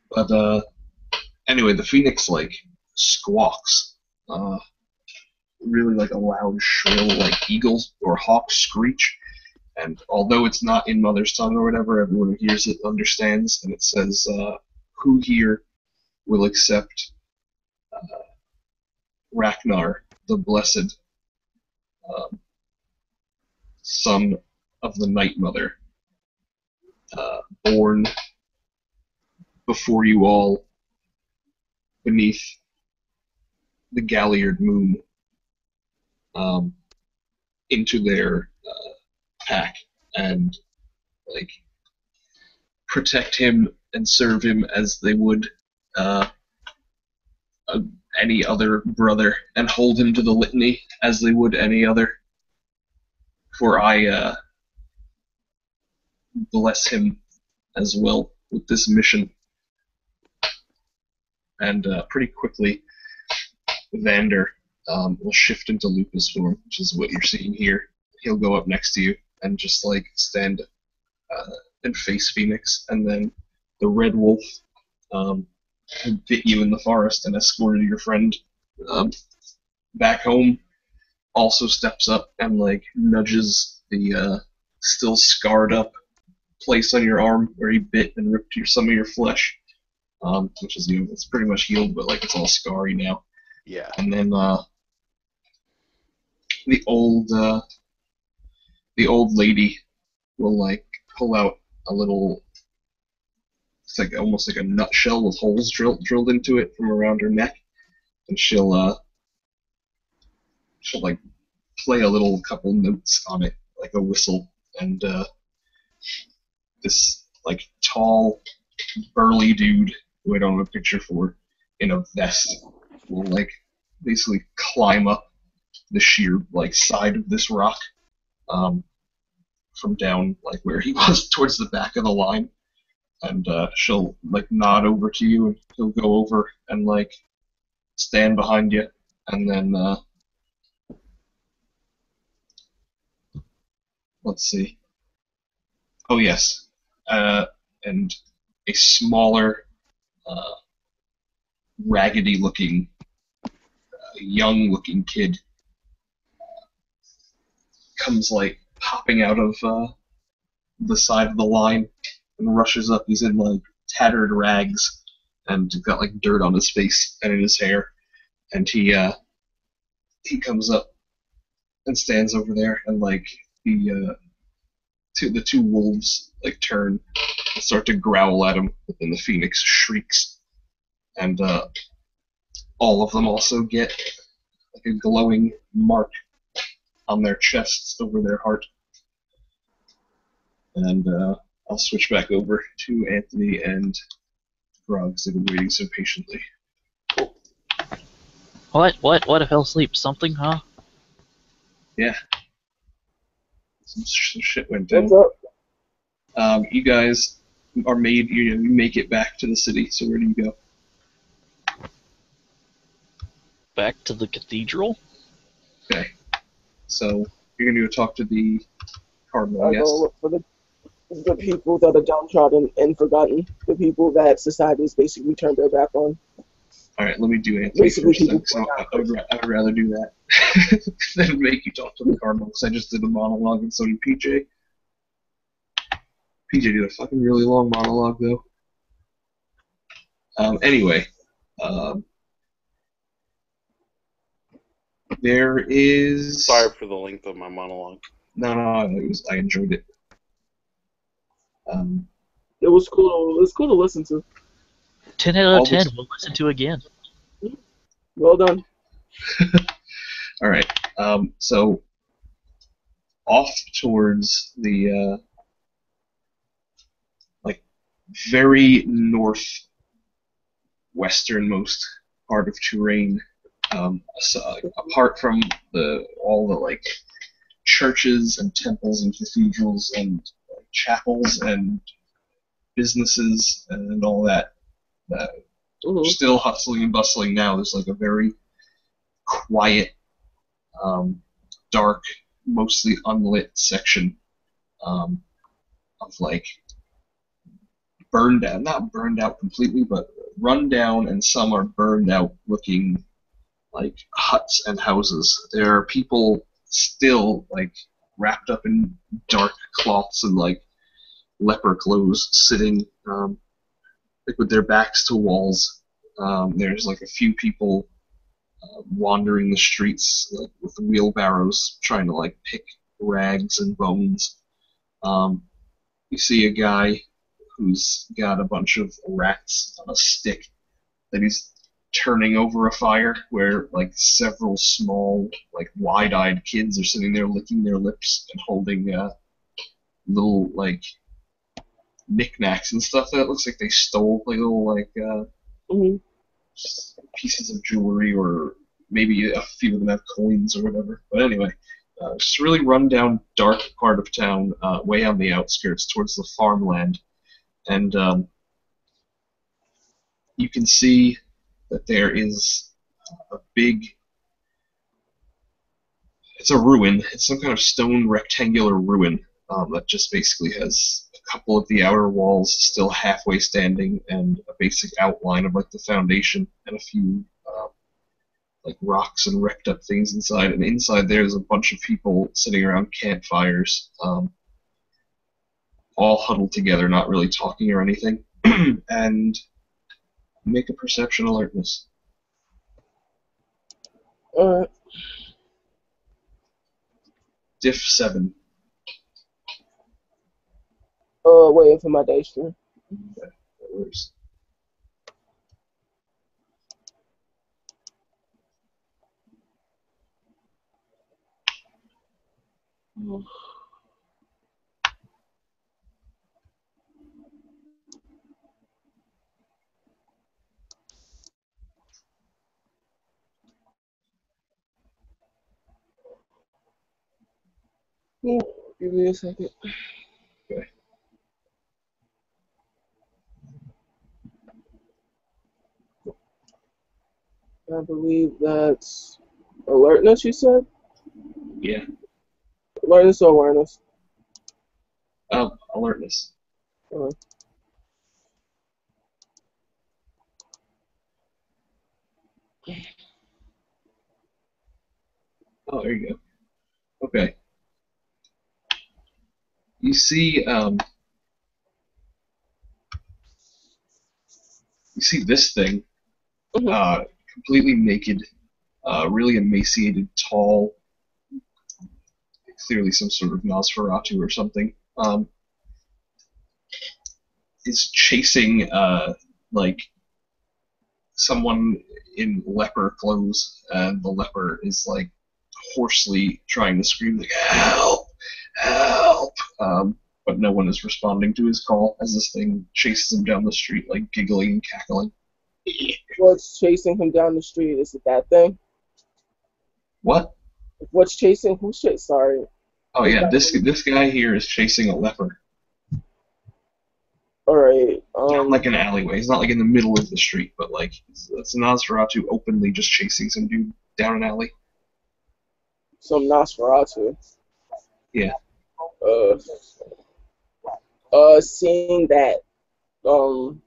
But anyway, the phoenix like squawks, really like a loud, shrill, like eagle or hawk screech. And although it's not in Mother's tongue or whatever, everyone who hears it understands. And it says, "Who here will accept Ragnar, the blessed son of the Night Mother, born before you all beneath the Galliard moon, into their pack and like protect him and serve him as they would any other brother, and hold him to the litany as they would any other. For I bless him as well with this mission." And pretty quickly, Vander will shift into Lupus form, which is what you're seeing here. He'll go up next to you and just like stand and face Phoenix, and then the Red Wolf who bit you in the forest and escorted your friend back home also steps up and like nudges the still scarred up place on your arm where he bit and ripped some of your flesh, which is it's pretty much healed, but like it's all scarry now. Yeah. And then the old lady will like pull out a little, it's like almost like a nutshell with holes drilled into it from around her neck, and she'll like play a couple notes on it like a whistle, and this like tall, burly dude who I don't have a picture for in a vest will like basically climb up the sheer like side of this rock from down like where he was towards the back of the line, and she'll like nod over to you, and he'll go over and like stand behind you, and then let's see. Oh yes, and a smaller, uh, raggedy-looking, young-looking kid comes like popping out of the side of the line and rushes up. He's in like tattered rags and got like dirt on his face and in his hair, and he comes up and stands over there, and like the two wolves like turn and start to growl at him, but then the phoenix shrieks, and all of them also get like a glowing mark on their chests over their heart. And I'll switch back over to Anthony and Grog, because they've been waiting so patiently. What? What? I fell asleep. Something, huh? Yeah. Some shit went down. What's up? You guys are made, you make it back to the city, so where do you go? Back to the cathedral? Okay. So you're going to go talk to the cardinal, I yes? go look for the people that are downtrodden and forgotten. The people that society has basically turned their back on. Alright, let me do Anthony Basically, first then, people so I would rather do that than make you talk to the cardinal, because I just did a monologue and so did PJ. PJ did a fucking really long monologue, though. Anyway, there is... Sorry for the length of my monologue. No, I enjoyed it. It was cool. It was cool to listen to. 10 out of All 10. this- We'll listen to again. Well done. Alright, so off towards the, like, very northwesternmost part of Touraine, so, apart from all the, like, churches and temples and cathedrals and chapels and businesses and all that, still hustling and bustling now. There's like a very quiet, dark, mostly unlit section of like burned out, not burned out completely, but run down, and some are burned out looking like huts and houses. There are people still like wrapped up in dark cloths and like leper clothes, sitting like with their backs to walls. There's like a few people wandering the streets like with wheelbarrows, trying to like pick rags and bones. You see a guy who's got a bunch of rats on a stick that he's turning over a fire, where like several small, like wide-eyed kids are sitting there licking their lips and holding little like knickknacks and stuff that looks like they stole, like little like pieces of jewelry, or maybe a few of them have coins or whatever. But anyway, just a really run-down, dark part of town, way on the outskirts towards the farmland, and you can see that there is a big. It's a ruin. It's some kind of stone rectangular ruin that just basically has a couple of the outer walls still halfway standing, and a basic outline of like the foundation, and a few like rocks and wrecked up things inside. And inside there's a bunch of people sitting around campfires, all huddled together, not really talking or anything. And make a perception alertness. Alright. Diff 7. Waiting for my dice stream. Okay, that works. Ooh, give me a second. Okay. I believe that's alertness, you said? Yeah. Alertness or awareness? Alertness. Uh, Oh, there you go. Okay. You see, this thing, mhm. completely naked, really emaciated, tall, clearly some sort of Nosferatu or something. Is chasing, like, someone in leper clothes, and the leper is like hoarsely trying to scream like "Help! Help!" But no one is responding to his call as this thing chases him down the street, like giggling and cackling. What's chasing him down the street? Is it that thing? What? What's chasing? Who's chasing? Sorry. Oh Who's yeah, that? this guy here is chasing a leper Alright. down like an alleyway. He's not like in the middle of the street, but like it's a Nosferatu openly just chasing some dude down an alley. Some Nosferatu. Yeah. Uh, seeing that, um,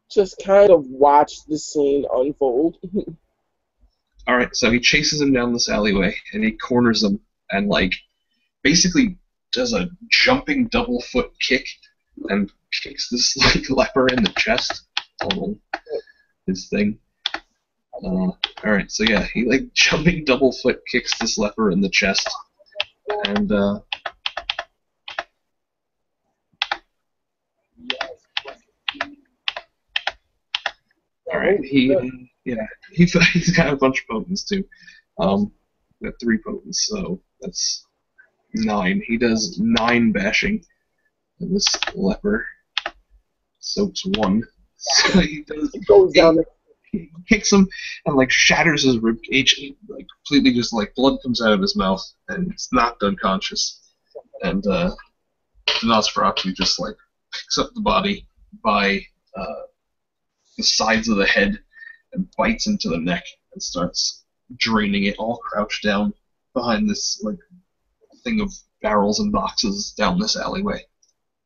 just kind of watch the scene unfold. All right, so he chases him down this alleyway and he corners him and like basically does a jumping double foot kick and kicks this like leper in the chest. Oh, his thing. All right, so yeah, he like jumping double foot kicks this leper in the chest, and all right, he's got a bunch of potents too. Got 3 potents, so that's 9. He does 9 bashing, and this leper soaks 1. So he does It goes down the he kicks him and like shatters his rib cage, like completely, just like blood comes out of his mouth and he's knocked unconscious. And the Nosferatu just like picks up the body by the sides of the head and bites into the neck and starts draining it, all crouched down behind this like thing of barrels and boxes down this alleyway.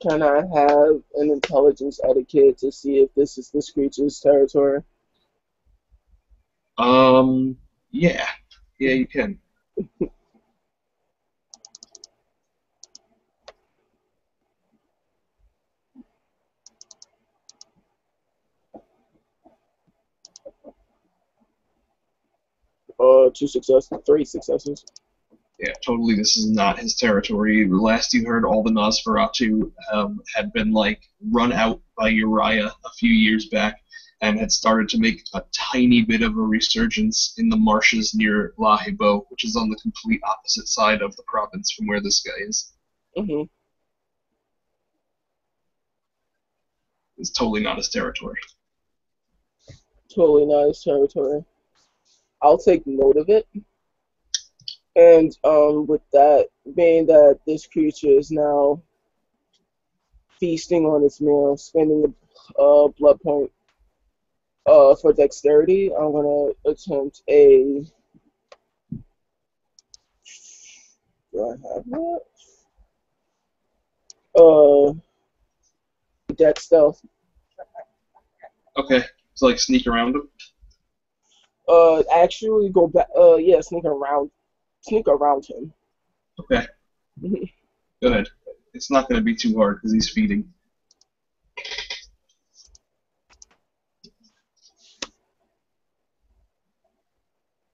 Can I have an intelligence etiquette to see if this is this creature's territory? Yeah, you can. 2 successes, 3 successes. Yeah, totally. This is not his territory. The last you heard, all the Nosferatu had been like run out by Uriah a few years back, and had started to make a tiny bit of a resurgence in the marshes near Lahibo, which is on the complete opposite side of the province from where this guy is. Mm-hmm. It's totally not his territory. Totally not his territory. I'll take note of it. And with that, being that this creature is now feasting on its meal, spending the blood point for dexterity, I'm gonna attempt a. Do I have that? Dex stealth. Okay, so like sneak around him. Actually go back. Yeah, sneak around him. Okay, go ahead. It's not going to be too hard because he's feeding.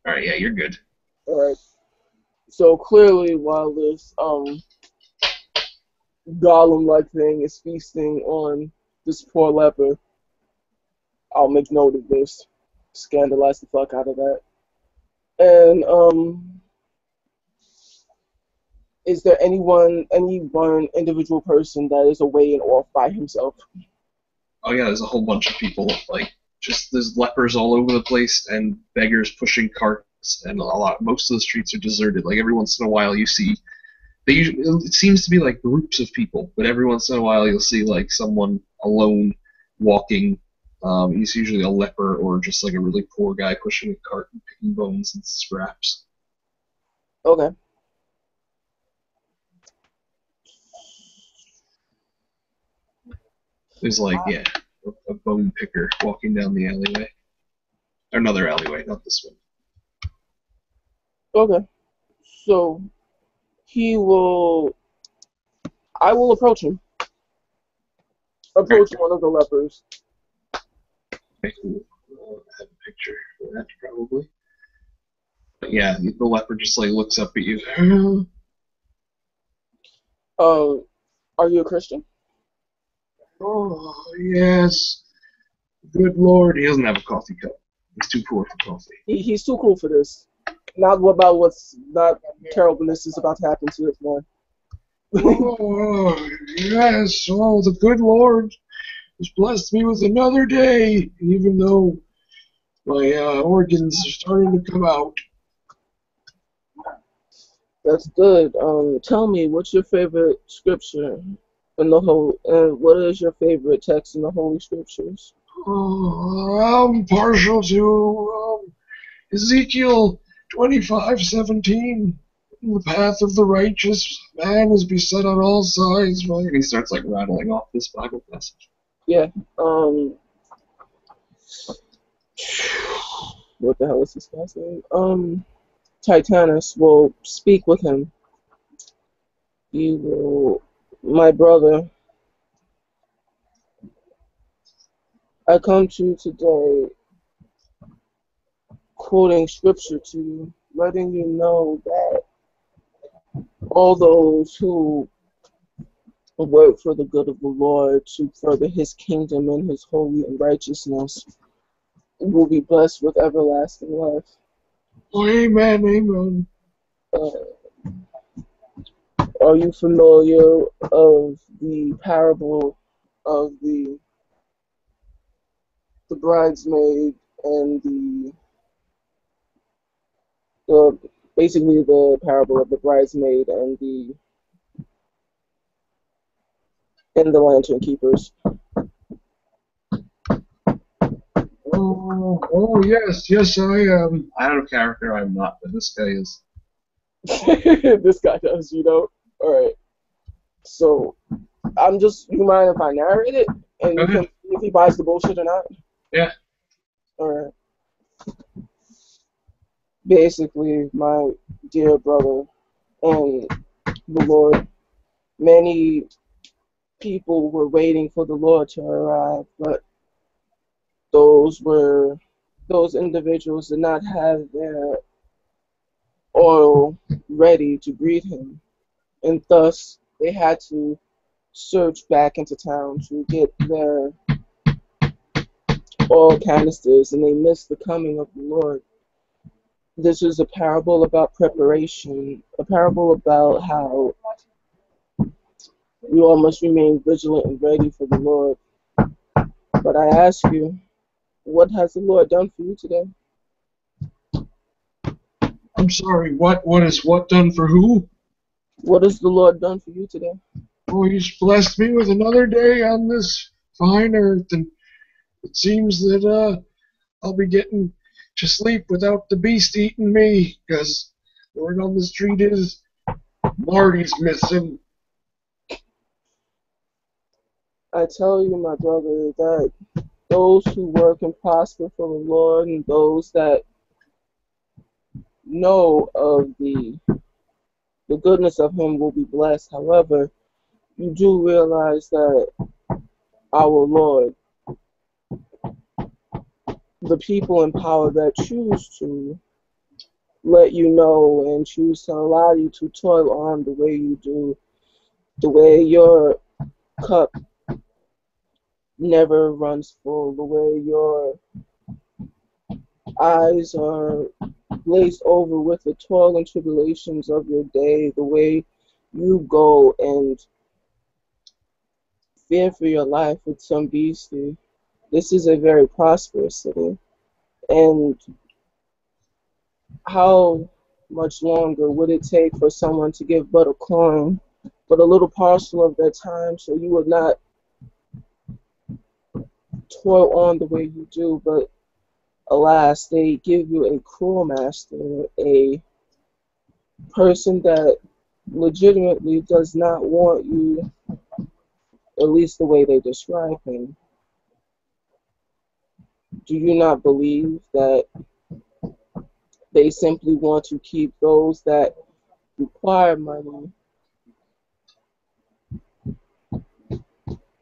All right, yeah, you're good. All right. So clearly, while this golem-like thing is feasting on this poor leper, I'll make note of this. Scandalize the fuck out of that. And is there any one individual person that is away and off by himself? Oh yeah, there's a whole bunch of people. Like, just there's lepers all over the place and beggars pushing carts and most of the streets are deserted. Like every once in a while, you see it seems to be like groups of people, but every once in a while you'll see like someone alone walking. He's usually a leper or just like a really poor guy pushing a cart and picking bones and scraps. Okay. There's like, yeah, a bone picker walking down the alleyway. Or another alleyway, not this one. Okay. So I will approach him. Approach one of the lepers. Okay, cool. I have a picture for that probably. But yeah, the leper just like looks up at you. Are you a Christian? Oh, yes. Good Lord. He doesn't have a coffee cup. He's too poor for coffee. He's too cool for this. Not about what's not terribleness is about to happen to this man. Oh, yes. Oh, the good Lord has blessed me with another day, even though my organs are starting to come out. That's good. Tell me, what's your favorite scripture in the whole? And what is your favorite text in the Holy Scriptures? Oh, I'm partial to Ezekiel 25:17. The path of the righteous man is beset on all sides. And he starts like rattling off this Bible passage. Yeah. What the hell is this guy's name? Titanus will speak with him. You will, my brother. I come to you today quoting scripture to you, letting you know that all those who work for the good of the Lord to further his kingdom and his holy and righteousness will be blessed with everlasting life. Oh, amen, amen. Are you familiar of the parable of the bridesmaid and basically the parable of the bridesmaid and the lantern keepers? Oh, yes, I am. I don't character, I'm not, but this guy is. This guy does, you know? Alright. So, you mind if I narrate it? And you can see if he buys the bullshit or not? Yeah. Alright. Basically, my dear brother and the Lord, many people were waiting for the Lord to arrive, but those individuals did not have their oil ready to greet him, and thus they had to search back into town to get their oil canisters, and they missed the coming of the Lord. This is a parable about preparation, a parable about how we all must remain vigilant and ready for the Lord. But I ask you, what has the Lord done for you today? I'm sorry, what is what done for who? What has the Lord done for you today? Oh, he's blessed me with another day on this fine earth, and it seems that I'll be getting to sleep without the beast eating me, because word on the street is Marty's missing. I tell you, my brother, that those who work and prosper for the Lord and those that know of the goodness of him will be blessed. However, you do realize that our Lord, the people in power that choose to let you know and choose to allow you to toil on the way you do, the way your cup never runs full, the way your eyes are glazed over with the toil and tribulations of your day, the way you go and fear for your life with some beastie. This is a very prosperous city, and How much longer would it take for someone to give but a coin, but a little parcel of their time, so you would not toil on the way you do, but alas, they give you a cruel master, a person that legitimately does not want you, at least the way they describe him. Do you not believe that they simply want to keep those that require money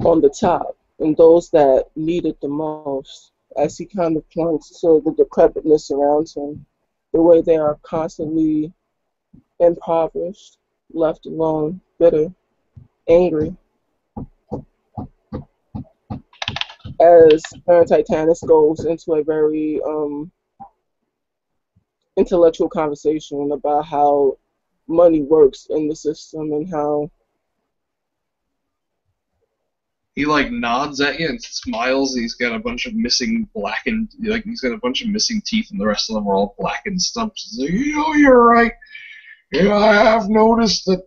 on the top and those that need it the most, as he kind of points to the decrepitness around him, the way they are constantly impoverished, left alone, bitter, angry? As Baron Titanus goes into a very intellectual conversation about how money works in the system and how He like nods at you and smiles. He's got a bunch of missing blackened, like he's got a bunch of missing teeth, and the rest of them are all blackened stumps. He's like, you're right. Yeah, I have noticed that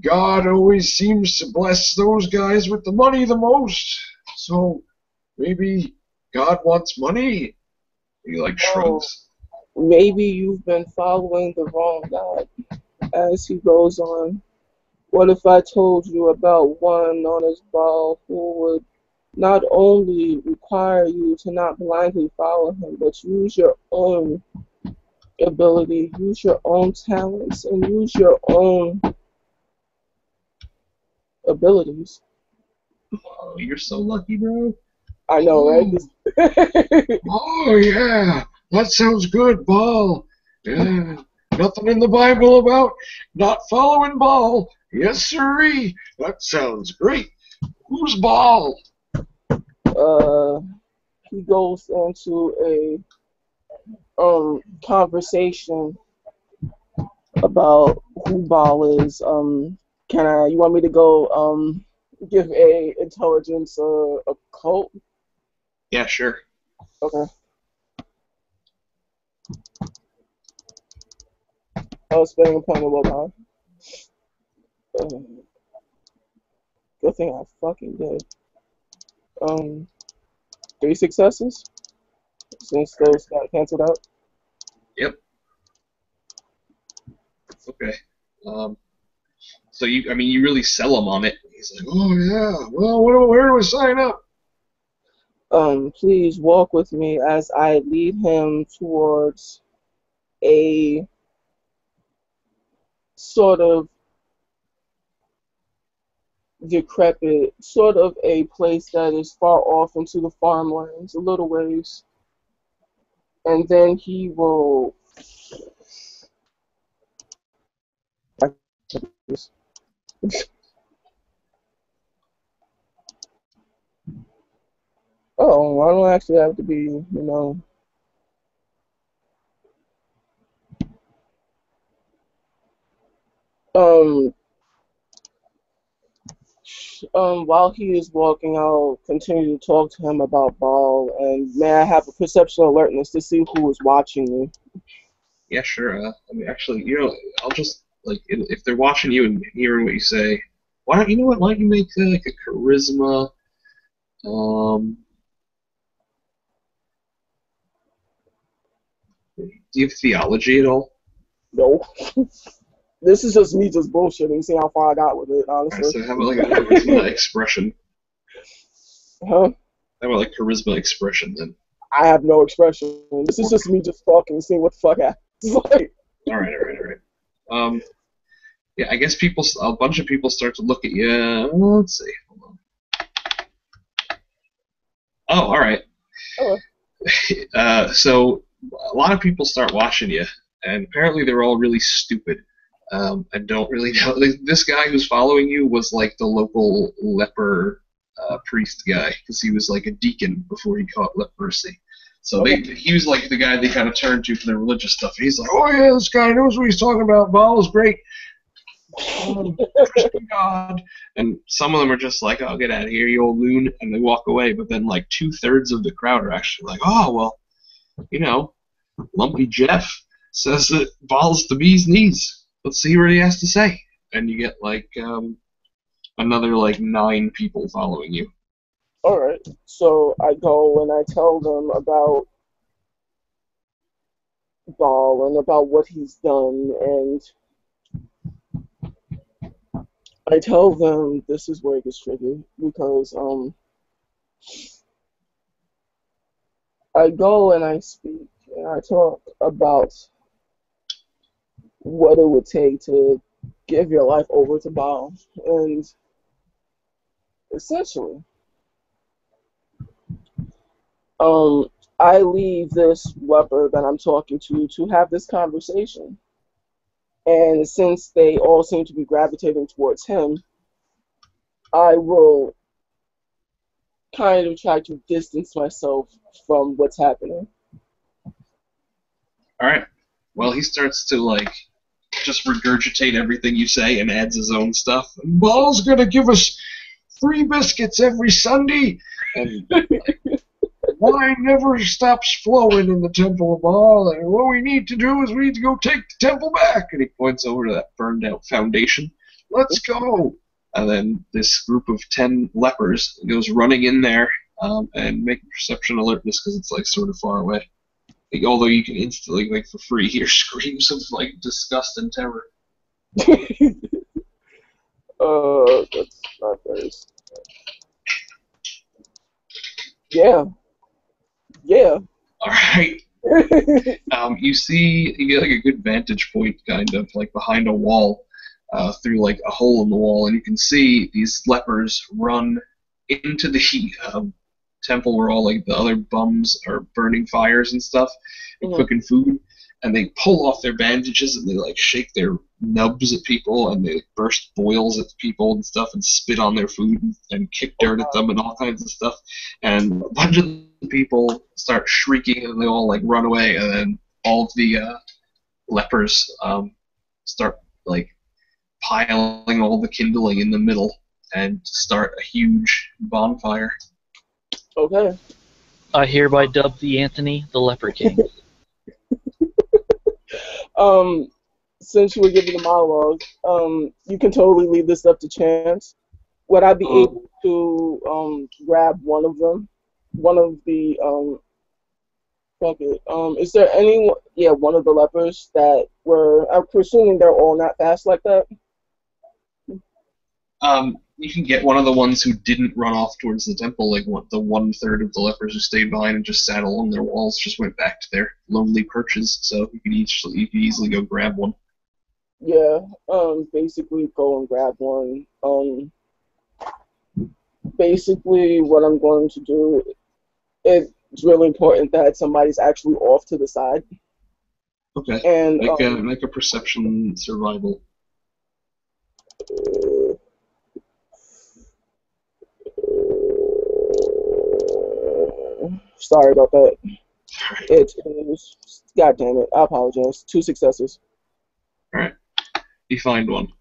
God always seems to bless those guys with the money the most. So maybe God wants money. He like shrugs. maybe you've been following the wrong God. As he goes on, what if I told you about one known as Baal who would not only require you to not blindly follow him, but use your own ability, use your own talents, and use your own abilities? Oh, you're so lucky, bro. I know, right? Oh yeah, that sounds good, Baal. Yeah, nothing in the Bible about not following Baal. Yes, sirree. That sounds great. Who's Baal? He goes into a conversation about who Baal is. You want me to go give a intelligence occult? Yeah, sure. Okay. I was spending a point of willpower. Good thing I fucking did. 3 successes since those got canceled out. Yep. Okay. So you really sell him on it. He's like, oh yeah. Well, where do we sign up? Please walk with me as I lead him towards a sort of decrepit, sort of a place that is far off into the farmlands, a little ways. And then he will. Oh, I don't actually have to be, Um, while he is walking, I'll continue to talk to him about Ball, and may I have a perception alertness to see who is watching me? Yeah, sure. Actually, I'll just if they're watching you and hearing what you say, why don't you make like a charisma? Do you have theology at all? No. This is just me just bullshitting, see how far I got with it, honestly. So how about like a charisma expression? Huh? How about like charisma expression then? I have no expression. This is just me just talking, seeing what the fuck happens. Like, All right. Yeah, I guess a bunch of people start to look at you. Let's see. Hold on. Oh, all right. hello. So a lot of people start watching you, and apparently they're all really stupid. I don't really know. This guy who's following you was like the local leper priest guy, because he was like a deacon before he caught leprosy. So he was like the guy they kind of turned to for their religious stuff. And he's like, oh yeah, this guy knows what he's talking about. Baal is great. Christian God. And some of them are just like, oh, get out of here, you old loon, and they walk away. But then like 2/3 of the crowd are actually like, oh, well, Lumpy Jeff says that Baal's the bee's knees. Let's see what he has to say. And you get like another like 9 people following you. Alright, so I go and I tell them about Baal and about what he's done, and I tell them this is where it gets tricky because I go and I speak and I talk about what it would take to give your life over to Baal, and essentially, I leave this leper that I'm talking to have this conversation. And since they all seem to be gravitating towards him, I will kind of try to distance myself from what's happening. Alright. Well, he starts to like just regurgitate everything you say and adds his own stuff. Baal's gonna give us free biscuits every Sunday, and wine never stops flowing in the Temple of Baal, and what we need to do is we need to go take the temple back. And he points over to that burned out foundation. Let's go! And then this group of 10 lepers goes running in there and make perception alertness because it's like sort of far away. Like, although you can instantly, like for free, hear screams of like disgust and terror. That's not very. Yeah. Yeah. Alright. You get like a good vantage point, kind of, like behind a wall, through like a hole in the wall, and you can see these lepers run into the temple where all like the other bums are burning fires and stuff, and cooking food, and they pull off their bandages and they like shake their nubs at people and they burst boils at people and stuff and spit on their food and kick dirt at them and all kinds of stuff, and a bunch of the people start shrieking and they all like run away, and then all of the lepers start like piling all the kindling in the middle and start a huge bonfire. Okay. I hereby dub thee Anthony the Leper King. Since you were giving the monologue, you can totally leave this up to chance. Would I be able to grab one of them? One of the fuck it. Is there any? Yeah, one of the lepers that were. I'm presuming they're all not fast like that. You can get one of the ones who didn't run off towards the temple, like the 1/3 of the lepers who stayed behind and just sat along their walls, just went back to their lonely perches. So you could easily go grab one. Yeah. Basically, go and grab one. Basically, what I'm going to do. It's really important that somebody's actually off to the side. Okay. And make a perception survival. Sorry about that. It is. God damn it. I apologize. 2 successes. Alright. You find one.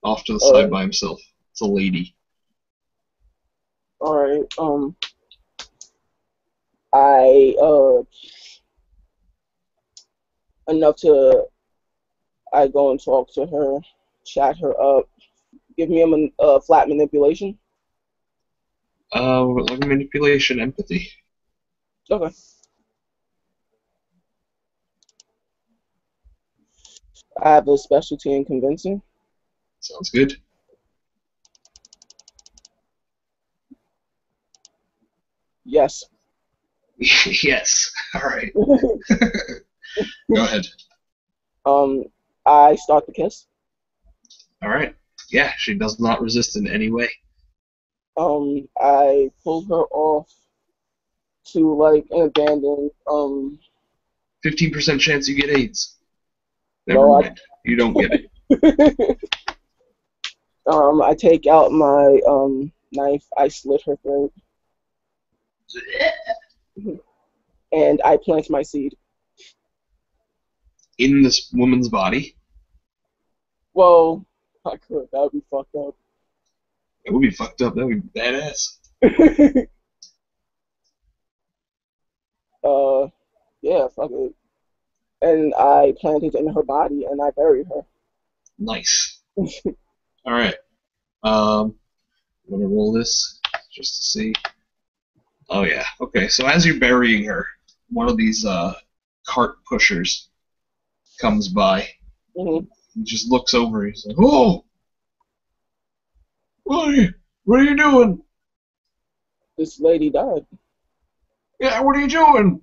Off to the side by himself. It's a lady. Alright. I go and talk to her, chat her up. Give me a flat manipulation. Like manipulation, empathy. Okay. I have a specialty in convincing. Sounds good. Yes. Yes. Alright. Go ahead. I start the kiss. Alright. Yeah, she does not resist in any way. I pull her off to like an abandoned 15% chance you get AIDS. Never No, mind. You don't get it. I take out my knife, I slit her throat, and I plant my seed. In this woman's body? Well, I could. That would be fucked up. That would be fucked up. That would be badass. Yeah, fuck it. and I planted in her body, and I buried her. Nice. All right. I'm gonna roll this just to see. Oh yeah. Okay. So as you're burying her, one of these cart pushers comes by. Hmm. He just looks over. He's like, "Oh, what are you doing? This lady died. Yeah, what are you doing?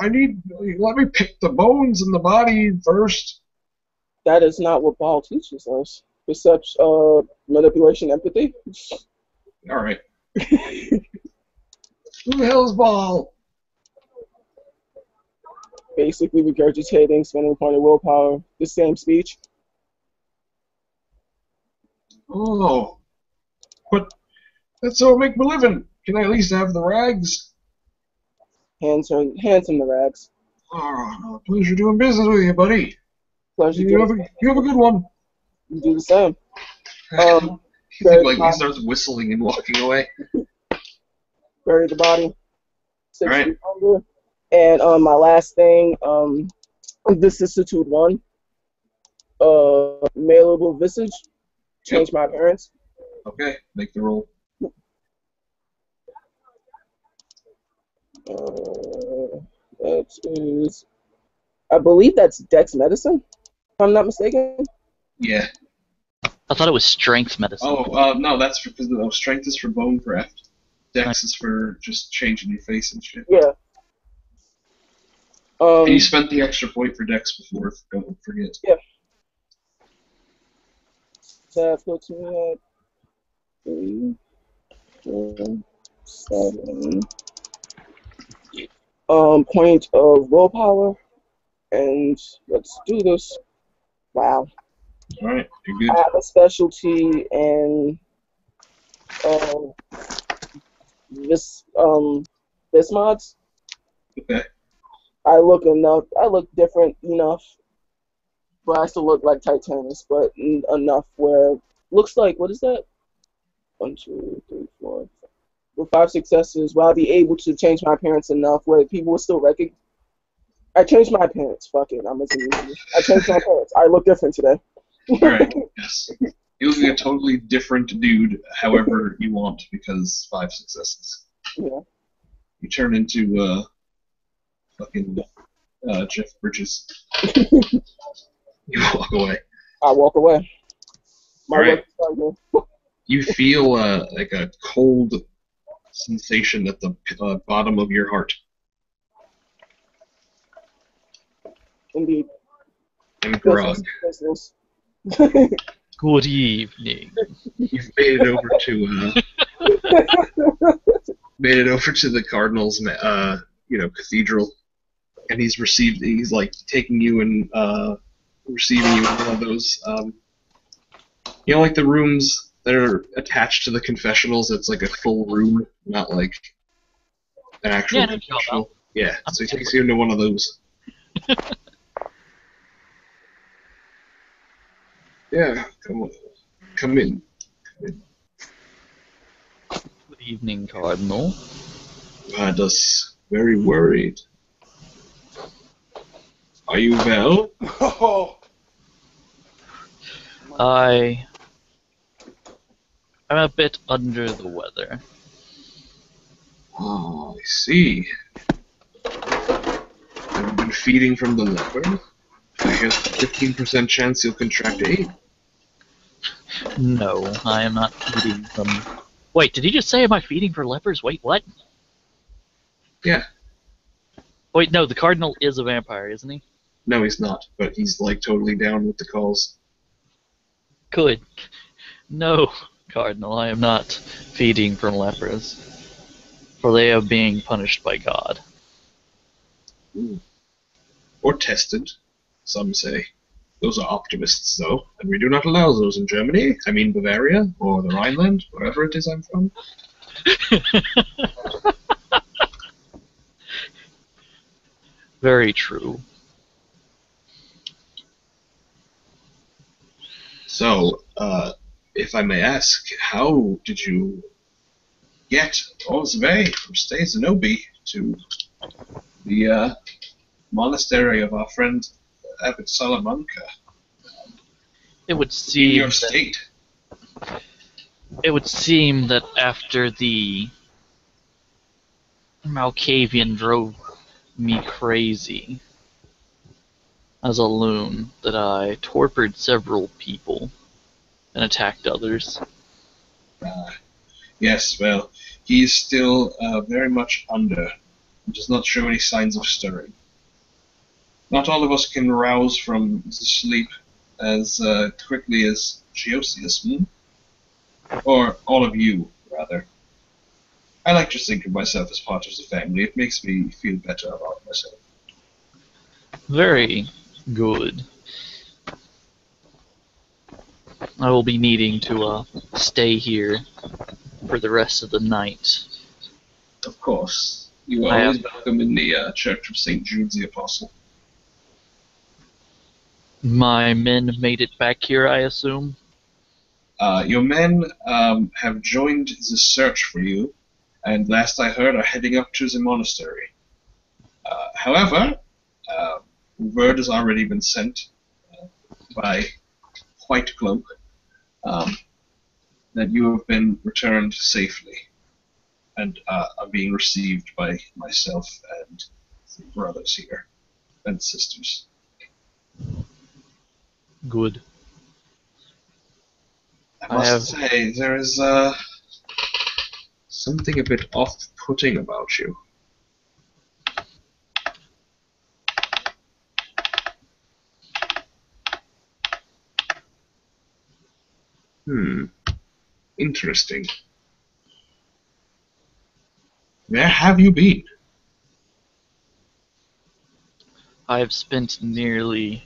I need. Let me pick the bones in the body first." That is not what Baal teaches us. Perception, manipulation, empathy. All right. Who the hell's Ball? Basically regurgitating, spending a point of willpower. The same speech. Oh, but that's how I make my living. Can I at least have the rags? Hands in the rags. Oh, pleasure doing business with you, buddy. Pleasure You doing. have a good one. You do the same. He Bury the like he body. starts whistling and walking away. Bury the body. 6 All right. feet under. And my last thing, vicissitude 1. Malleable visage. Change my appearance. Okay, make the roll. That is, I believe that's Dex medicine, if I'm not mistaken. Yeah. I thought it was strength medicine. Oh, no, that's because strength is for bone craft. Dex is for just changing your face and shit. Yeah. And you spent the extra point for Dex before, don't forget. Yeah. That puts me at 3, 4, 7. Point of willpower, and let's do this. Wow. All right, you're I good. have a specialty in this mods. Okay. I look different enough, but I still look like Titanus, but enough where looks like, what is that? 1, 2, 3, 4. With 5 successes, will I be able to change my appearance enough where people will still recognize? I changed my appearance. Fuck it, I changed my appearance. I look different today. All right. Yes. You look like a totally different dude, however you want, because 5 successes. Yeah. You turn into fucking Jeff Bridges. You walk away. I walk away. My All right. work is done here. You feel like a cold sensation at the bottom of your heart. Indeed. And grog. Business. Good evening. You've made it over to the Cardinals, cathedral, and he's like taking you and receiving you in one of those, like the rooms that are attached to the confessionals. It's like a full room, not like an actual confessional. Yeah, so he takes you into one of those. Yeah, come in. Good evening, Cardinal. You had us very worried. Are you well? Oh, I'm a bit under the weather. Oh, I see. Have you been feeding from the leper? I hear 15% chance you'll contract AIDS. No, I am not feeding from... Wait, did he just say am I feeding for lepers? Wait, what? Yeah. Wait, no, the Cardinal is a vampire, isn't he? No, he's not, but he's like totally down with the calls. Good. No, Cardinal, I am not feeding from lepers, for they are being punished by God. Ooh. Or tested, some say. Those are optimists, though, and we do not allow those in Germany, I mean Bavaria, or the Rhineland, wherever it is I'm from. Very true. So, if I may ask, how did you get Osve from Stay Zenobi to the monastery of our friend Abbot Salamanca It would in seem your that, state. it would seem that after the Malkavian drove me crazy as a loon, that I tortured several people and attacked others. Yes, well, he is still very much under. He does not show any signs of stirring. Not all of us can rouse from the sleep as quickly as Geosius, or all of you, rather. I like to think of myself as part of the family. It makes me feel better about myself. Very good. I will be needing to stay here for the rest of the night. Of course, you are I always welcome in the Church of St. Jude the Apostle. My men made it back here, I assume? Your men have joined the search for you, and last I heard are heading up to the monastery. However, word has already been sent by White Cloak that you have been returned safely and are being received by myself and the brothers here and sisters. Good. I must say, there is something a bit off-putting about you. Interesting. Where have you been? I've spent nearly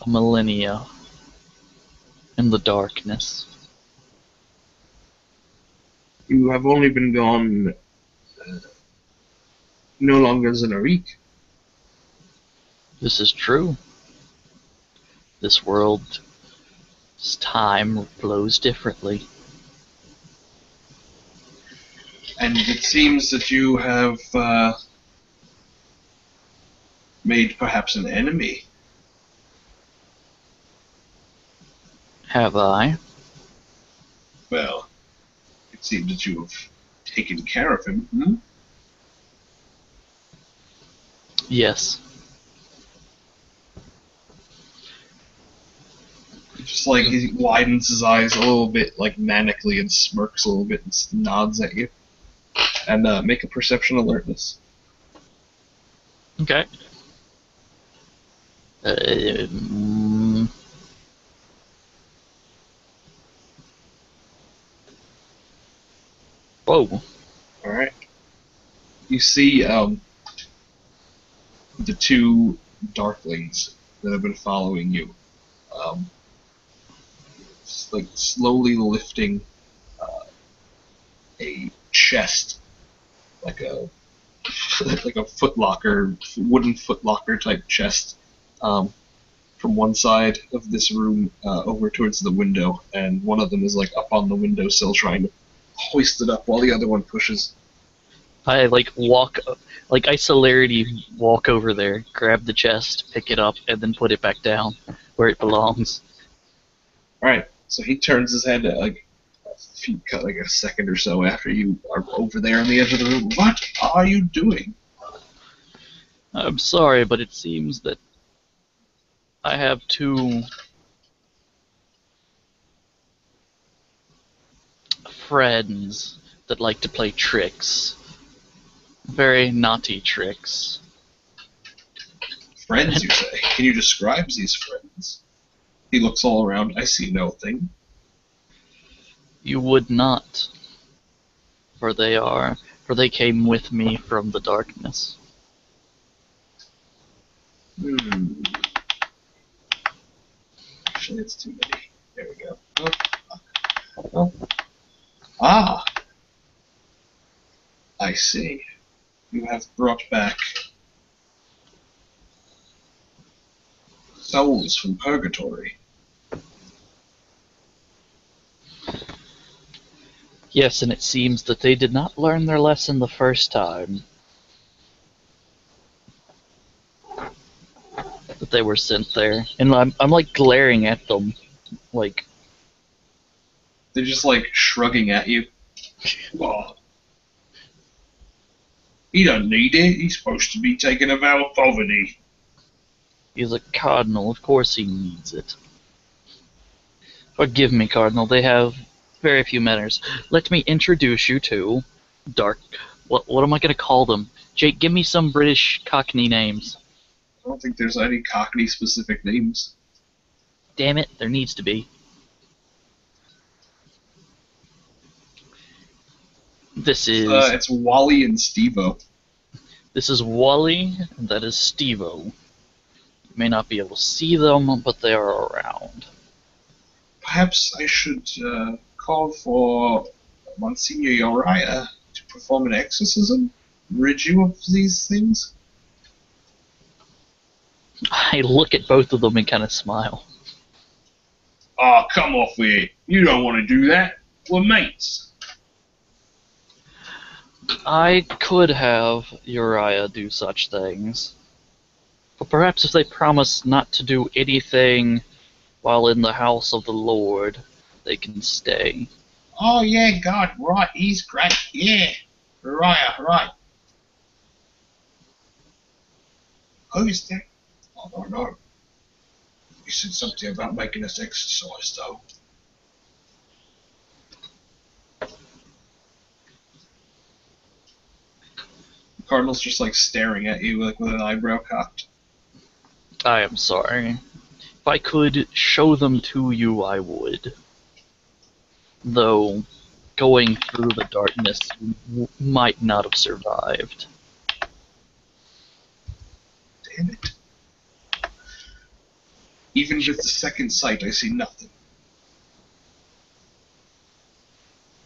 a millennia in the darkness. You have only been gone no longer than a week. This is true. This world's time flows differently. And it seems that you have made perhaps an enemy. Have I? Well, it seems that you have taken care of him. Yes. Just like he widens his eyes a little bit, like manically, and smirks a little bit and nods at you. And make a perception alertness. Okay. Whoa. Alright. You see the two darklings that have been following you. Like slowly lifting a chest, like a like a wooden footlocker type chest, from one side of this room over towards the window, and one of them is like up on the windowsill trying to hoist it up while the other one pushes. I I celerity walk over there, grab the chest, pick it up, and then put it back down where it belongs. Alright, so he turns his head like a second or so after you are over there on the edge of the room. What are you doing? I'm sorry, but it seems that I have two friends that like to play tricks. Very naughty tricks. Friends, you say? Can you describe these friends? He looks all around. I see no thing. You would not, for they came with me from the darkness. Actually, it's too many. There we go. Oh. Ah! I see. You have brought back souls from purgatory. Yes, and it seems that they did not learn their lesson the first time. that they were sent there, and I'm like glaring at them, like They're just like shrugging at you. Oh, he don't need it. He's supposed to be taking a vow of poverty. he's a cardinal. Of course he needs it. Forgive me, Cardinal. They have very few manners. Let me introduce you to Dark. What am I gonna call them? Jake, give me some British Cockney names. I don't think there's any Cockney specific names. Damn it, there needs to be. This is It's Wally and Stevo. this is Wally, and that is Stevo. You may not be able to see them, but they are around. Perhaps I should call for Monsignor Uriah to perform an exorcism, rid you of these things. I look at both of them and kind of smile. Oh, come off it. You don't want to do that. We're mates. I could have Uriah do such things, but perhaps if they promise not to do anything while in the house of the Lord, they can stay. Oh, yeah, God, right. He's great. Yeah. Uriah, right. Who's that? I don't know. He said something about making us exercise, though. The Cardinal's just like staring at you like with an eyebrow cocked. I am sorry. If I could show them to you, I would. Though, going through the darkness, you might not have survived. Damn it. Even with the second sight, I see nothing.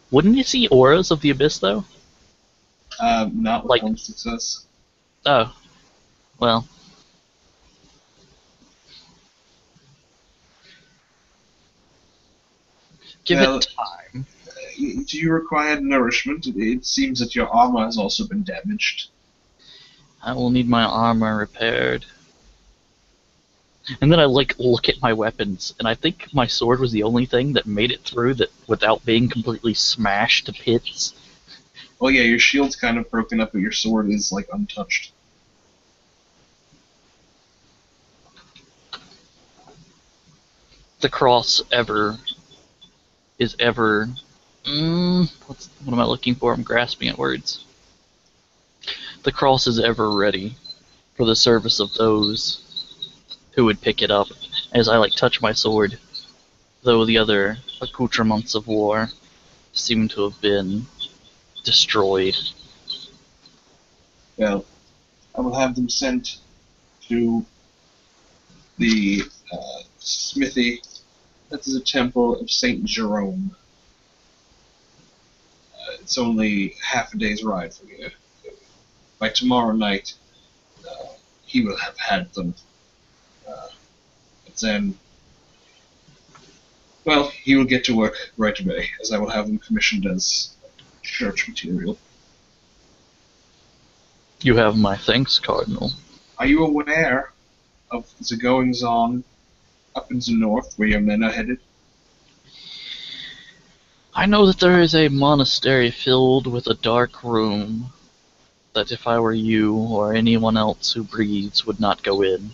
Wouldn't you see auras of the abyss, though? Not with Like- one success. Oh. Well. Give Well, it time. Do you require nourishment? It seems that your armor has also been damaged. I will need my armor repaired. And then I look at my weapons, and I think my sword was the only thing that made it through that without being completely smashed to bits. Well, yeah, your shield's kind of broken up, but your sword is, like, untouched. The cross is ever. What am I looking for? I'm grasping at words. The cross is ever ready for the service of those who would pick it up, as I touch my sword, though the other accoutrements of war seem to have been destroyed. Well, I will have them sent to the smithy. That is a temple of Saint Jerome. It's only half a day's ride from here. By tomorrow night, he will have had them. But then, well, he will get to work right away, as I will have them commissioned as church material. You have my thanks, Cardinal. Are you aware of the goings-on up in the north, where your men are headed? I know that there is a monastery filled with a dark room that if I were you or anyone else who breathes would not go in.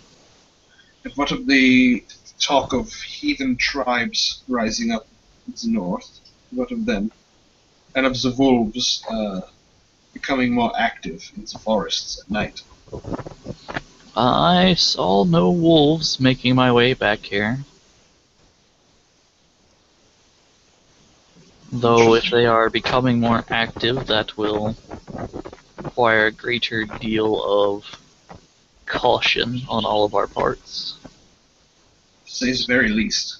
And what of the talk of heathen tribes rising up in the north? What of them? And of the wolves becoming more active in the forests at night? I saw no wolves making my way back here. Though if they are becoming more active, that will require a greater deal of caution on all of our parts. To say the very least.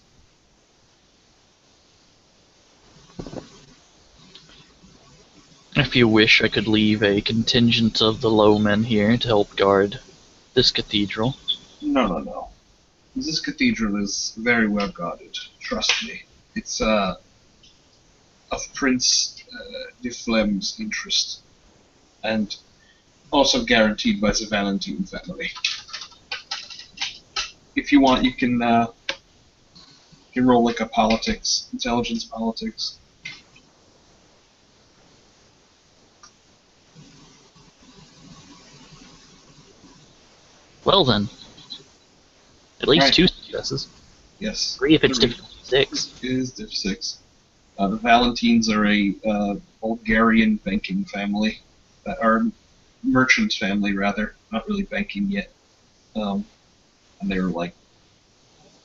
If you wish, I could leave a contingent of the low men here to help guard this cathedral. No. This cathedral is very well guarded. Trust me. It's of Prince de Flem's interest, and also guaranteed by the Valentine family. if you want, you can roll like a intelligence politics. Well then, at least Right. 2 successes. Yes. 3 if it's 3 difficult. 6. is diff 6. The Valentines are a Bulgarian banking family, or merchant family rather, not really banking yet. And they're like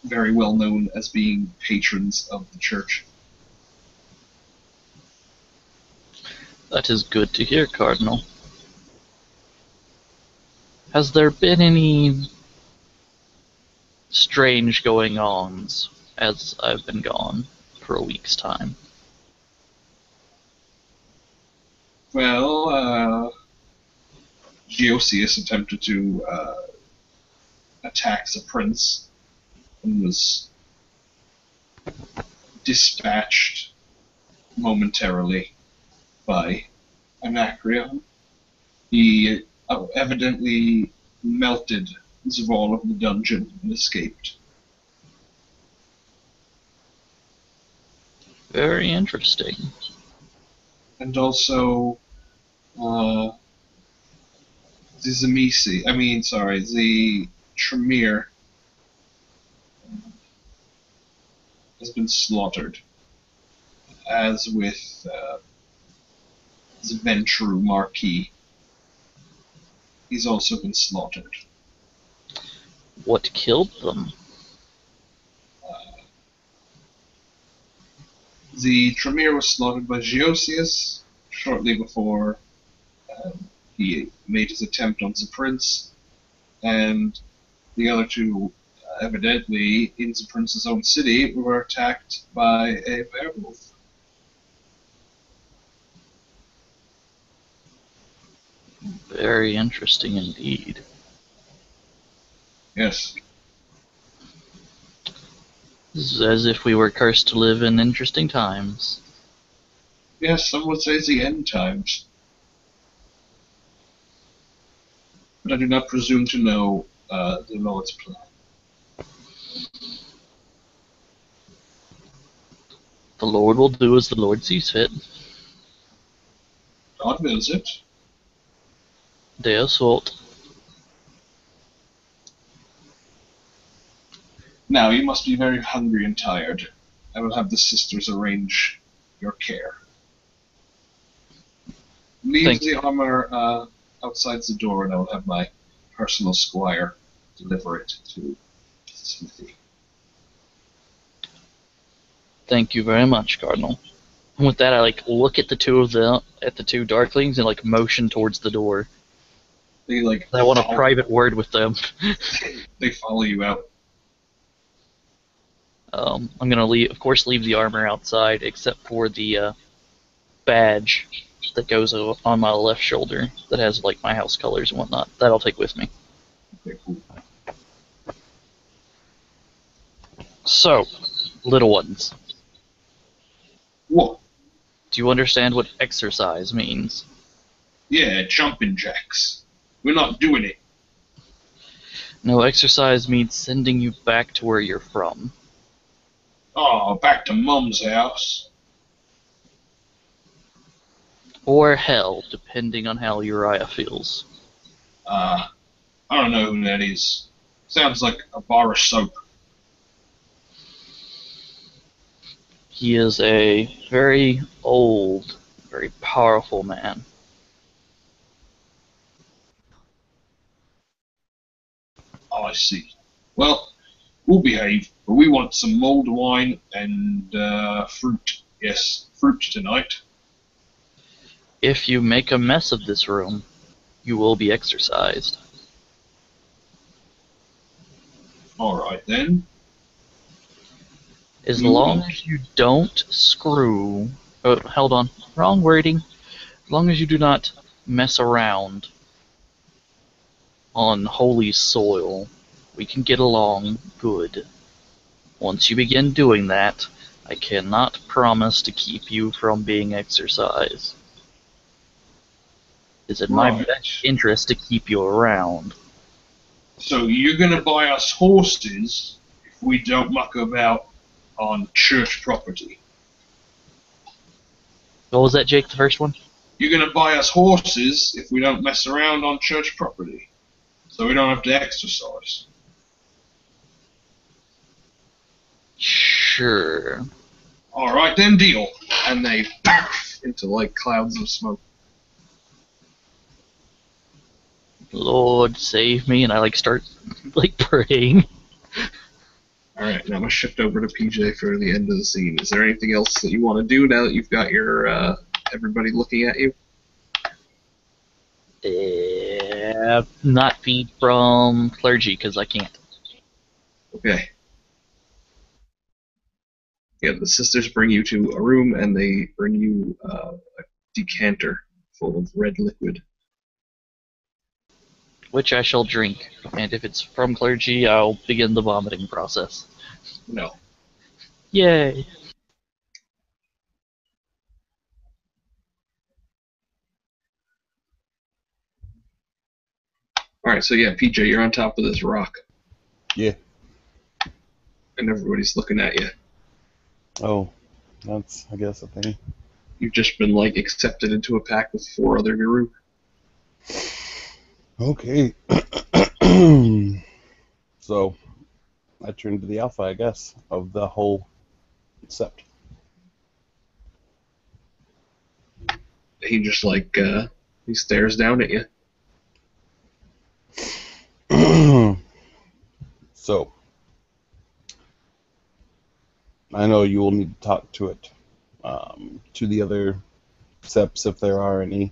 very well known as being patrons of the church. That is good to hear, Cardinal. Has there been any strange going-ons as I've been gone for a week's time? Well, Geosius attempted to attack the prince and was dispatched momentarily by Anacreon. He evidently melted the wall of the dungeon and escaped. Very interesting. And also, the Tremere has been slaughtered, as with the Ventru Marquis. He's also been slaughtered. What killed them? The Tremere was slaughtered by Geosius shortly before he made his attempt on the prince, and the other two, evidently in the prince's own city, were attacked by a werewolf. Very interesting indeed. Yes. This is as if we were cursed to live in interesting times. Yes, some would say the end times. But I do not presume to know the Lord's plan. The Lord will do as the Lord sees fit. God wills it. Deus vult. Now, you must be very hungry and tired. I will have the sisters arrange your care. Leave Thank the armor outside the door, and I will have my personal squire deliver it to the smithy. Thank you very much, Cardinal. And with that, I look at the two darklings and motion towards the door. They I want a private word with them. They follow you out. I'm gonna leave the armor outside, except for the badge that goes on my left shoulder that has my house colors and whatnot. That I'll take with me. Okay, cool. So, little ones, What? do you understand what exercise means? Yeah, jumping jacks. We're not doing it. No, exercise means sending you back to where you're from. Oh, back to Mum's house. Or hell, depending on how Uriah feels. I don't know who that is. Sounds like a bar of soap. He is a very old, very powerful man. Oh, I see. Well, we'll behave, but we want some mulled wine and fruit. Yes, fruit tonight. If you make a mess of this room, you will be exorcised. All right then. As long as you don't screw... Oh, hold on. Wrong wording. As long as you do not mess around on holy soil, we can get along good. Once you begin doing that, I cannot promise to keep you from being exorcised. It's in my best interest to keep you around. So you're going to buy us horses if we don't muck about on church property. What was that, Jake? The first one? You're going to buy us horses if we don't mess around on church property. So we don't have to exercise. Sure. Alright then, deal. And they poof into like clouds of smoke. Lord save me, and I start praying. Alright, now I'm going to shift over to PJ for the end of the scene. Is there anything else that you want to do now that you've got your everybody looking at you? Not feed from clergy, because I can't. Okay. Yeah, the sisters bring you to a room and they bring you a decanter full of red liquid. Which I shall drink, and if it's from clergy, I'll begin the vomiting process. No. Yay! Alright, so yeah, PJ, you're on top of this rock. Yeah. And everybody's looking at you. Oh, that's, I guess, a thing. You've just been, accepted into a pack with 4 other Guru. Okay. So, I turn to the alpha, I guess, of the whole sept. He just, he stares down at you. So, I know you will need to talk to it, to the other septs if there are any,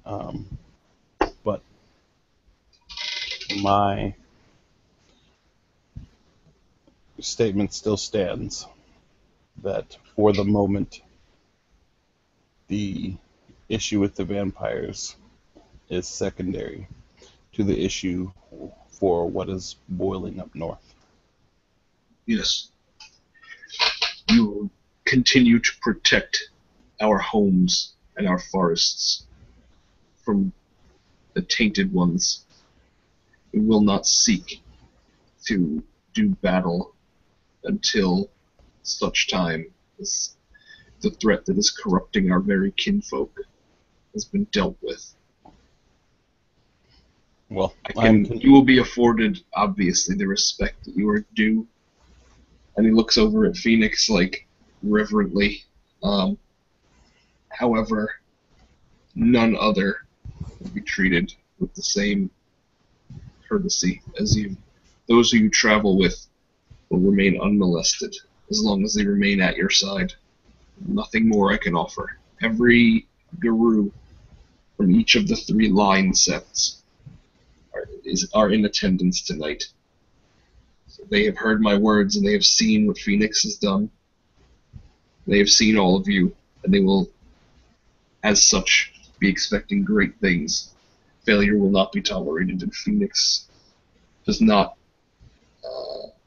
but my statement still stands that for the moment the issue with the vampires is secondary to the issue for what is boiling up north. Yes. You will continue to protect our homes and our forests from the tainted ones. We will not seek to do battle until such time as the threat that is corrupting our very kinfolk has been dealt with. Well, You will be afforded, obviously, the respect that you are due. And he looks over at Phoenix, reverently. However, none other will be treated with the same courtesy as you. Those who you travel with will remain unmolested, as long as they remain at your side. Nothing more I can offer. Every Guru from each of the 3 line septs are in attendance tonight. So they have heard my words and they have seen what Phoenix has done. They have seen all of you, and they will, as such, be expecting great things. Failure will not be tolerated, and Phoenix does not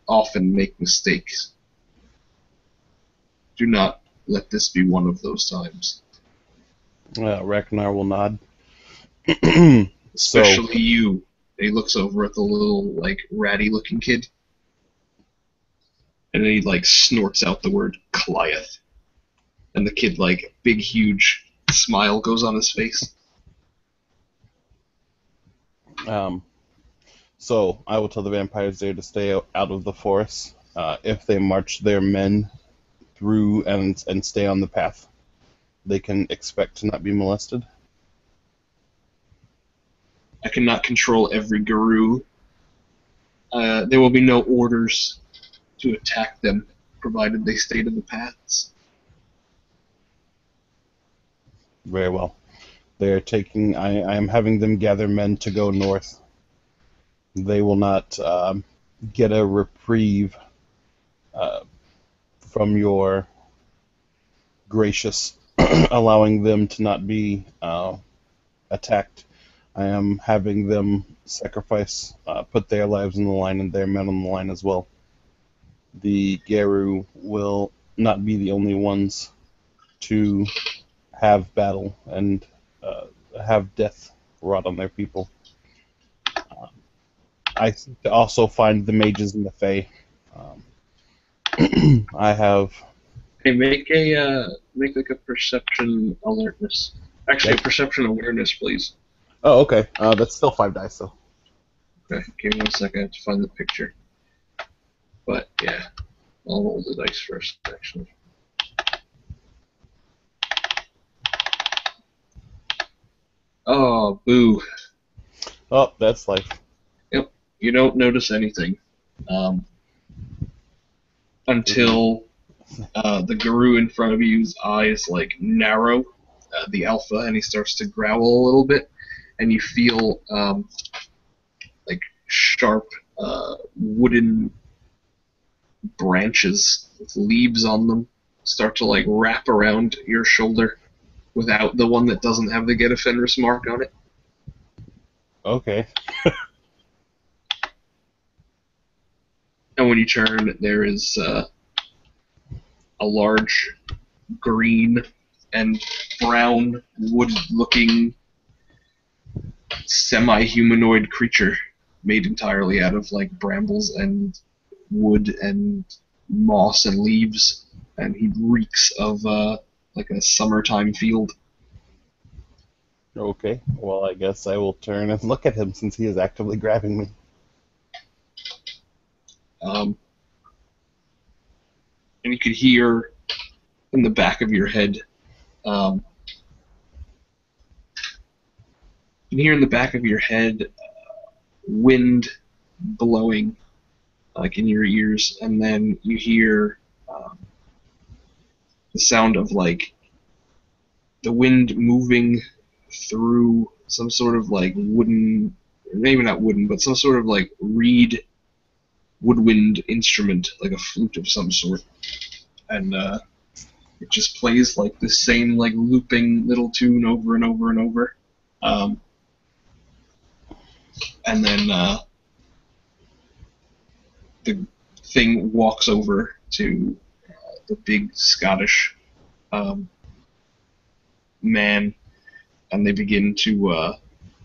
often make mistakes. Do not let this be one of those times. Ragnar will nod. Especially you. And he looks over at the little, ratty-looking kid. And then he, snorts out the word Goliath. And the kid, big, huge smile goes on his face. So I will tell the vampires there to stay out of the forest. If they march their men through and stay on the path, they can expect to not be molested. I cannot control every Guru. There will be no orders to attack them, provided they stay to the paths. Very well. They are taking. I am having them gather men to go north. They will not get a reprieve from your gracious allowing them to not be attacked. I am having them sacrifice, put their lives on the line and their men on the line as well. The Geru will not be the only ones to have battle and have death wrought on their people. I seek to also find the mages and the fae. I have. Hey, make like a perception alertness. Actually, a perception awareness, please. Oh, okay. That's still 5 dice, though. Okay, give me 1 second. I have to find the picture. But yeah, I'll roll the dice first, actually. Oh, boo. Oh, that's life. Yep, you don't notice anything until the guru in front of you's eyes like narrow, the alpha, and he starts to growl a little bit, and you feel like sharp wooden branches with leaves on them start to like wrap around your shoulder without the one that doesn't have the Get a Fenris mark on it. Okay. And when you turn, there is a large green and brown wood-looking semi-humanoid creature made entirely out of like brambles and wood and moss and leaves, and he reeks of like a summertime field. Okay. Well, I guess I will turn and look at him since he is actively grabbing me. And you could hear in the back of your head, you can hear in the back of your head wind blowing like in your ears, and then you hear the sound of like the wind moving through some sort of like wooden, maybe not wooden, but some sort of like reed woodwind instrument, like a flute of some sort, and it just plays like the same like looping little tune over and over and over, and then the thing walks over to the big Scottish man, and they begin to,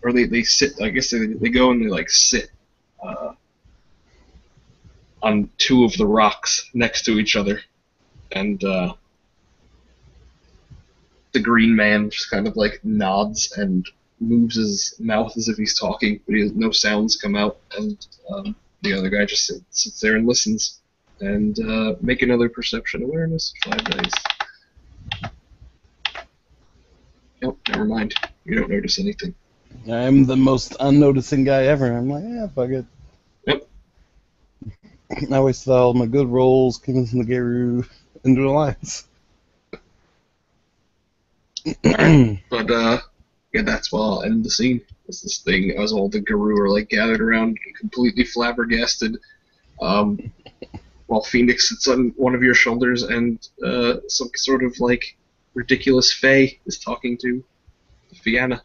or they sit. I guess they go and they like sit on two of the rocks next to each other, and the green man just kind of like nods and moves his mouth as if he's talking, but no sounds come out, and the other guy just sits there and listens. And make another perception awareness. 5 dice. Nope, never mind. You don't notice anything. I'm the most unnoticing guy ever. I'm like, yeah, fuck it. Yep. I wasted all my good rolls, convincing the Guru into the alliance. But yeah, that's why I'll end the scene. It's this thing, as all the Guru are like gathered around, completely flabbergasted, while Phoenix sits on one of your shoulders, and some sort of like ridiculous fae is talking to Fianna.